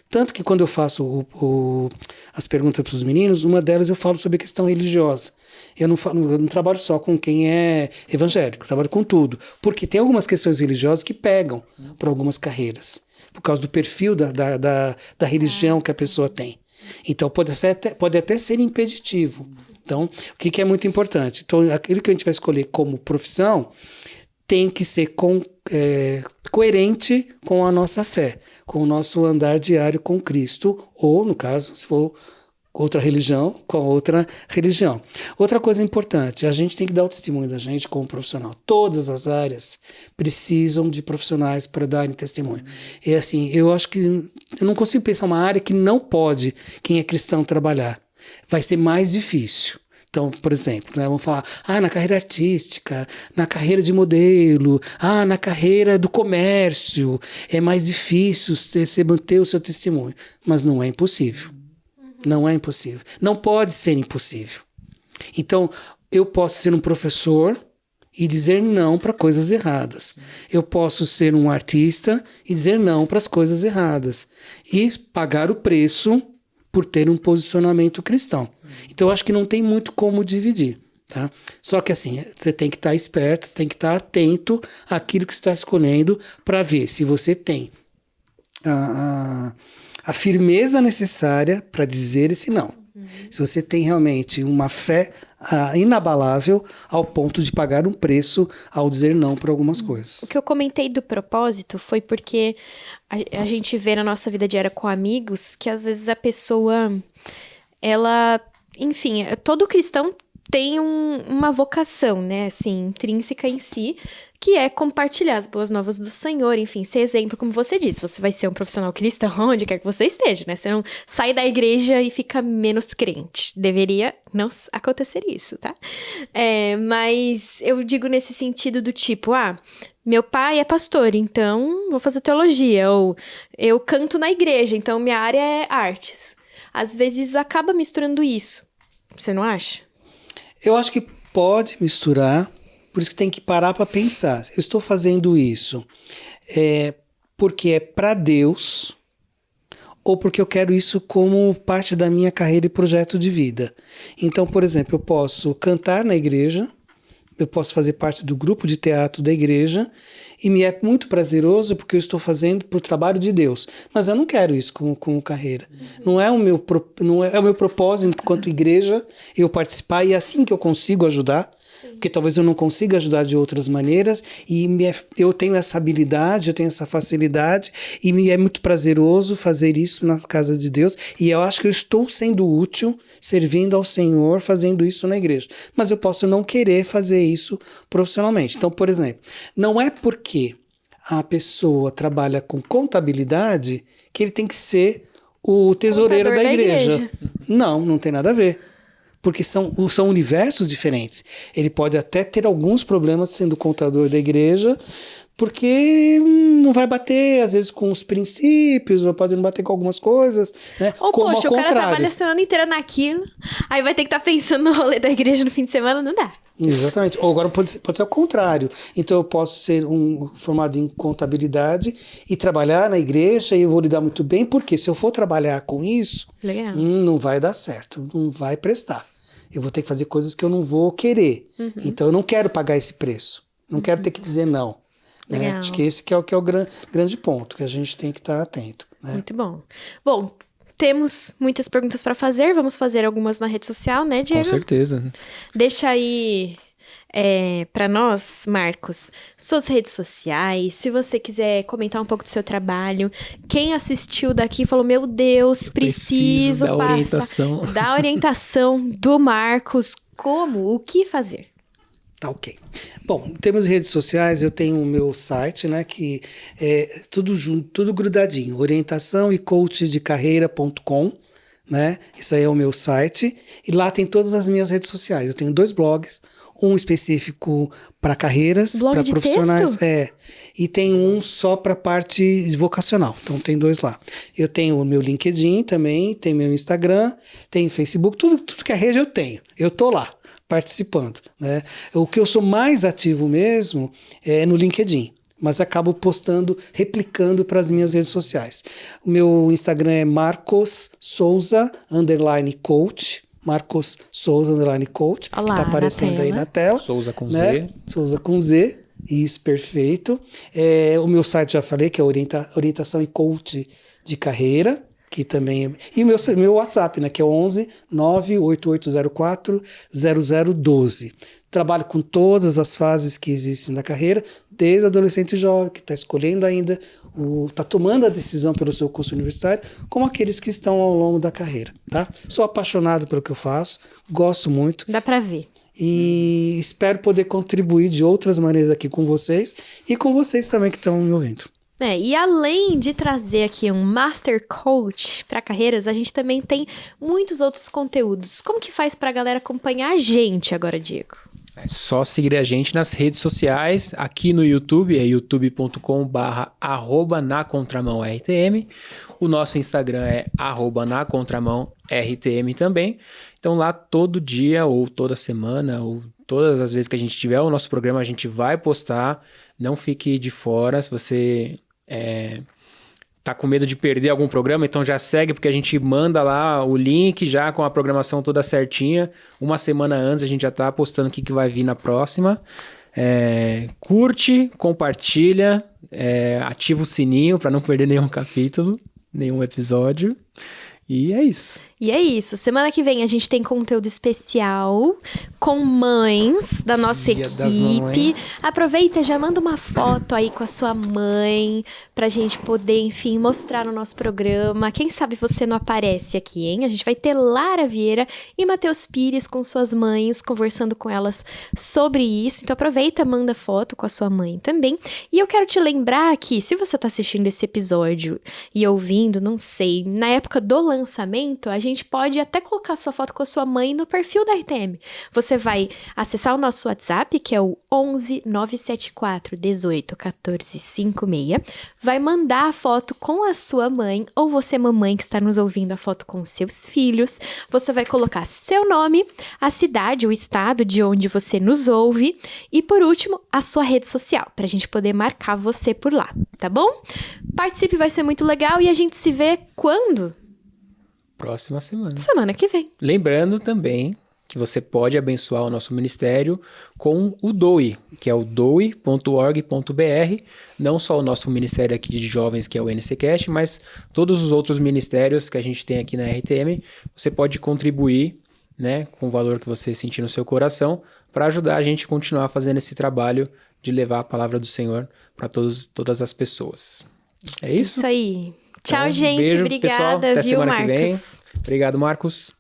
Tanto que quando eu faço as perguntas para os meninos, uma delas eu falo sobre a questão religiosa. Eu não trabalho só com quem é evangélico, eu trabalho com tudo. Porque tem algumas questões religiosas que pegam para algumas carreiras, por causa do perfil da religião que a pessoa tem. Então pode até ser impeditivo. Então, o que é muito importante? Então, aquilo que a gente vai escolher como profissão tem que ser coerente com a nossa fé, com o nosso andar diário com Cristo, ou, no caso, se for outra religião, com outra religião. Outra coisa importante, a gente tem que dar o testemunho da gente como profissional. Todas as áreas precisam de profissionais para darem testemunho. É assim, eu acho que eu não consigo pensar uma área que não pode quem é cristão trabalhar. Vai ser mais difícil. Então, por exemplo, né, vamos falar, na carreira artística, na carreira de modelo, na carreira do comércio, é mais difícil você manter o seu testemunho. Mas não é impossível. Não é impossível. Não pode ser impossível. Então, eu posso ser um professor e dizer não para coisas erradas. Eu posso ser um artista e dizer não para as coisas erradas. E pagar o preço por ter um posicionamento cristão. Então, eu acho que não tem muito como dividir, tá? Só que assim, você tem que estar esperto, você tem que estar atento àquilo que você está escolhendo para ver se você tem a firmeza necessária para dizer esse não. Se você tem realmente uma fé inabalável ao ponto de pagar um preço ao dizer não para algumas coisas. O que eu comentei do propósito foi porque a gente vê na nossa vida diária com amigos que às vezes a pessoa, ela, enfim, todo cristão tem uma vocação, né, assim, intrínseca em si, que é compartilhar as boas novas do Senhor, enfim, ser exemplo, como você disse, você vai ser um profissional cristão onde quer que você esteja, né, você não sai da igreja e fica menos crente, deveria não acontecer isso, tá? Mas eu digo nesse sentido do tipo, meu pai é pastor, então vou fazer teologia. Ou eu canto na igreja, então minha área é artes. Às vezes acaba misturando isso. Você não acha? Eu acho que pode misturar, por isso que tem que parar para pensar. Eu estou fazendo isso porque é para Deus ou porque eu quero isso como parte da minha carreira e projeto de vida. Então, por exemplo, eu posso cantar na igreja, eu posso fazer parte do grupo de teatro da igreja e me é muito prazeroso porque eu estou fazendo para o trabalho de Deus. Mas eu não quero isso como carreira. Não é o meu propósito enquanto igreja eu participar e é assim que eu consigo ajudar. Porque talvez eu não consiga ajudar de outras maneiras e eu tenho essa habilidade, eu tenho essa facilidade e me é muito prazeroso fazer isso na casa de Deus e eu acho que eu estou sendo útil, servindo ao Senhor, fazendo isso na igreja. Mas eu posso não querer fazer isso profissionalmente. Então, por exemplo, não é porque a pessoa trabalha com contabilidade que ele tem que ser o tesoureiro da igreja. Não tem nada a ver. Porque são universos diferentes. Ele pode até ter alguns problemas sendo contador da igreja, porque não vai bater, às vezes, com os princípios, ou pode não bater com algumas coisas, né? Ou, como poxa, o cara trabalha a semana inteira naquilo, aí vai ter que estar pensando no rolê da igreja no fim de semana, não dá. Exatamente. Ou agora pode ser o contrário. Então eu posso ser formado em contabilidade e trabalhar na igreja e eu vou lidar muito bem, porque se eu for trabalhar com isso, não vai dar certo, não vai prestar. Eu vou ter que fazer coisas que eu não vou querer. Uhum. Então eu não quero pagar esse preço. Não quero ter que dizer não. Né? Acho que esse que é o grande ponto, que a gente tem que estar atento. Né? Muito bom. Bom, temos muitas perguntas para fazer. Vamos fazer algumas na rede social, né, Diego? Com certeza. Deixa aí para nós, Marcos, suas redes sociais. Se você quiser comentar um pouco do seu trabalho. Quem assistiu daqui falou, meu Deus, preciso da orientação. Da orientação do Marcos. Como? O que fazer? Tá, ok. Bom, em termos de redes sociais, eu tenho o meu site, né, que é tudo junto, tudo grudadinho, orientação e coachdecarreira.com, né, isso aí é o meu site, e lá tem todas as minhas redes sociais. Eu tenho 2 blogs, um específico para carreiras, para profissionais, e tem um só para parte vocacional, então tem 2 lá. Eu tenho o meu LinkedIn também, tem meu Instagram, tem Facebook, tudo que é rede eu tô lá, participando, né? O que eu sou mais ativo mesmo é no LinkedIn, mas acabo postando, replicando para as minhas redes sociais. O meu Instagram é Marcos Souza _coach, Marcos Souza _coach, que está aparecendo aí na tela. Souza com né? Z. Souza com Z, isso, perfeito. O meu site já falei, que é orientação e coach de carreira, que também... E o meu WhatsApp, né, que é 11 98804 0012. Trabalho com todas as fases que existem na carreira, desde adolescente jovem, que está escolhendo ainda, está tomando a decisão pelo seu curso universitário, como aqueles que estão ao longo da carreira, tá? Sou apaixonado pelo que eu faço, gosto muito. Dá para ver. E espero poder contribuir de outras maneiras aqui com vocês e com vocês também que estão me ouvindo. E além de trazer aqui um Master Coach para carreiras, a gente também tem muitos outros conteúdos. Como que faz para a galera acompanhar a gente agora, Diego? É só seguir a gente nas redes sociais, aqui no YouTube, é youtube.com/nacontramãortm. O nosso Instagram é @nacontramãortm também. Então lá todo dia, ou toda semana, ou todas as vezes que a gente tiver o nosso programa, a gente vai postar. Não fique de fora. Se você tá com medo de perder algum programa, então já segue, porque a gente manda lá o link já com a programação toda certinha. Uma semana antes a gente já tá postando o que vai vir na próxima. Curte, compartilha, ativa o sininho para não perder nenhum capítulo, nenhum episódio. E é isso. Semana que vem a gente tem conteúdo especial com mães da nossa equipe. Aproveita e já manda uma foto aí com a sua mãe pra gente poder, enfim, mostrar no nosso programa. Quem sabe você não aparece aqui, hein? A gente vai ter Lara Vieira e Matheus Pires com suas mães, conversando com elas sobre isso. Então aproveita, manda foto com a sua mãe também. E eu quero te lembrar que, se você tá assistindo esse episódio e ouvindo, não sei, na época do lançamento, a gente gente pode até colocar sua foto com a sua mãe no perfil da RTM. Você vai acessar o nosso WhatsApp, que é o 11 974 18 14 56. Vai mandar a foto com a sua mãe, ou você, mamãe, que está nos ouvindo, a foto com seus filhos. Você vai colocar seu nome, a cidade, o estado de onde você nos ouve e, por último, a sua rede social, para a gente poder marcar você por lá, tá bom? Participe, vai ser muito legal e a gente se vê quando? Próxima semana. Semana que vem. Lembrando também que você pode abençoar o nosso ministério com o DOE, que é o doe.org.br, não só o nosso ministério aqui de jovens, que é o NCCast, mas todos os outros ministérios que a gente tem aqui na RTM, você pode contribuir, né, com o valor que você sentir no seu coração, para ajudar a gente a continuar fazendo esse trabalho de levar a palavra do Senhor para todas as pessoas. É isso? Isso aí. Tchau, Então, gente. beijo, Obrigada, pessoal. Até viu, semana Marcos? que vem. Obrigado, Marcos.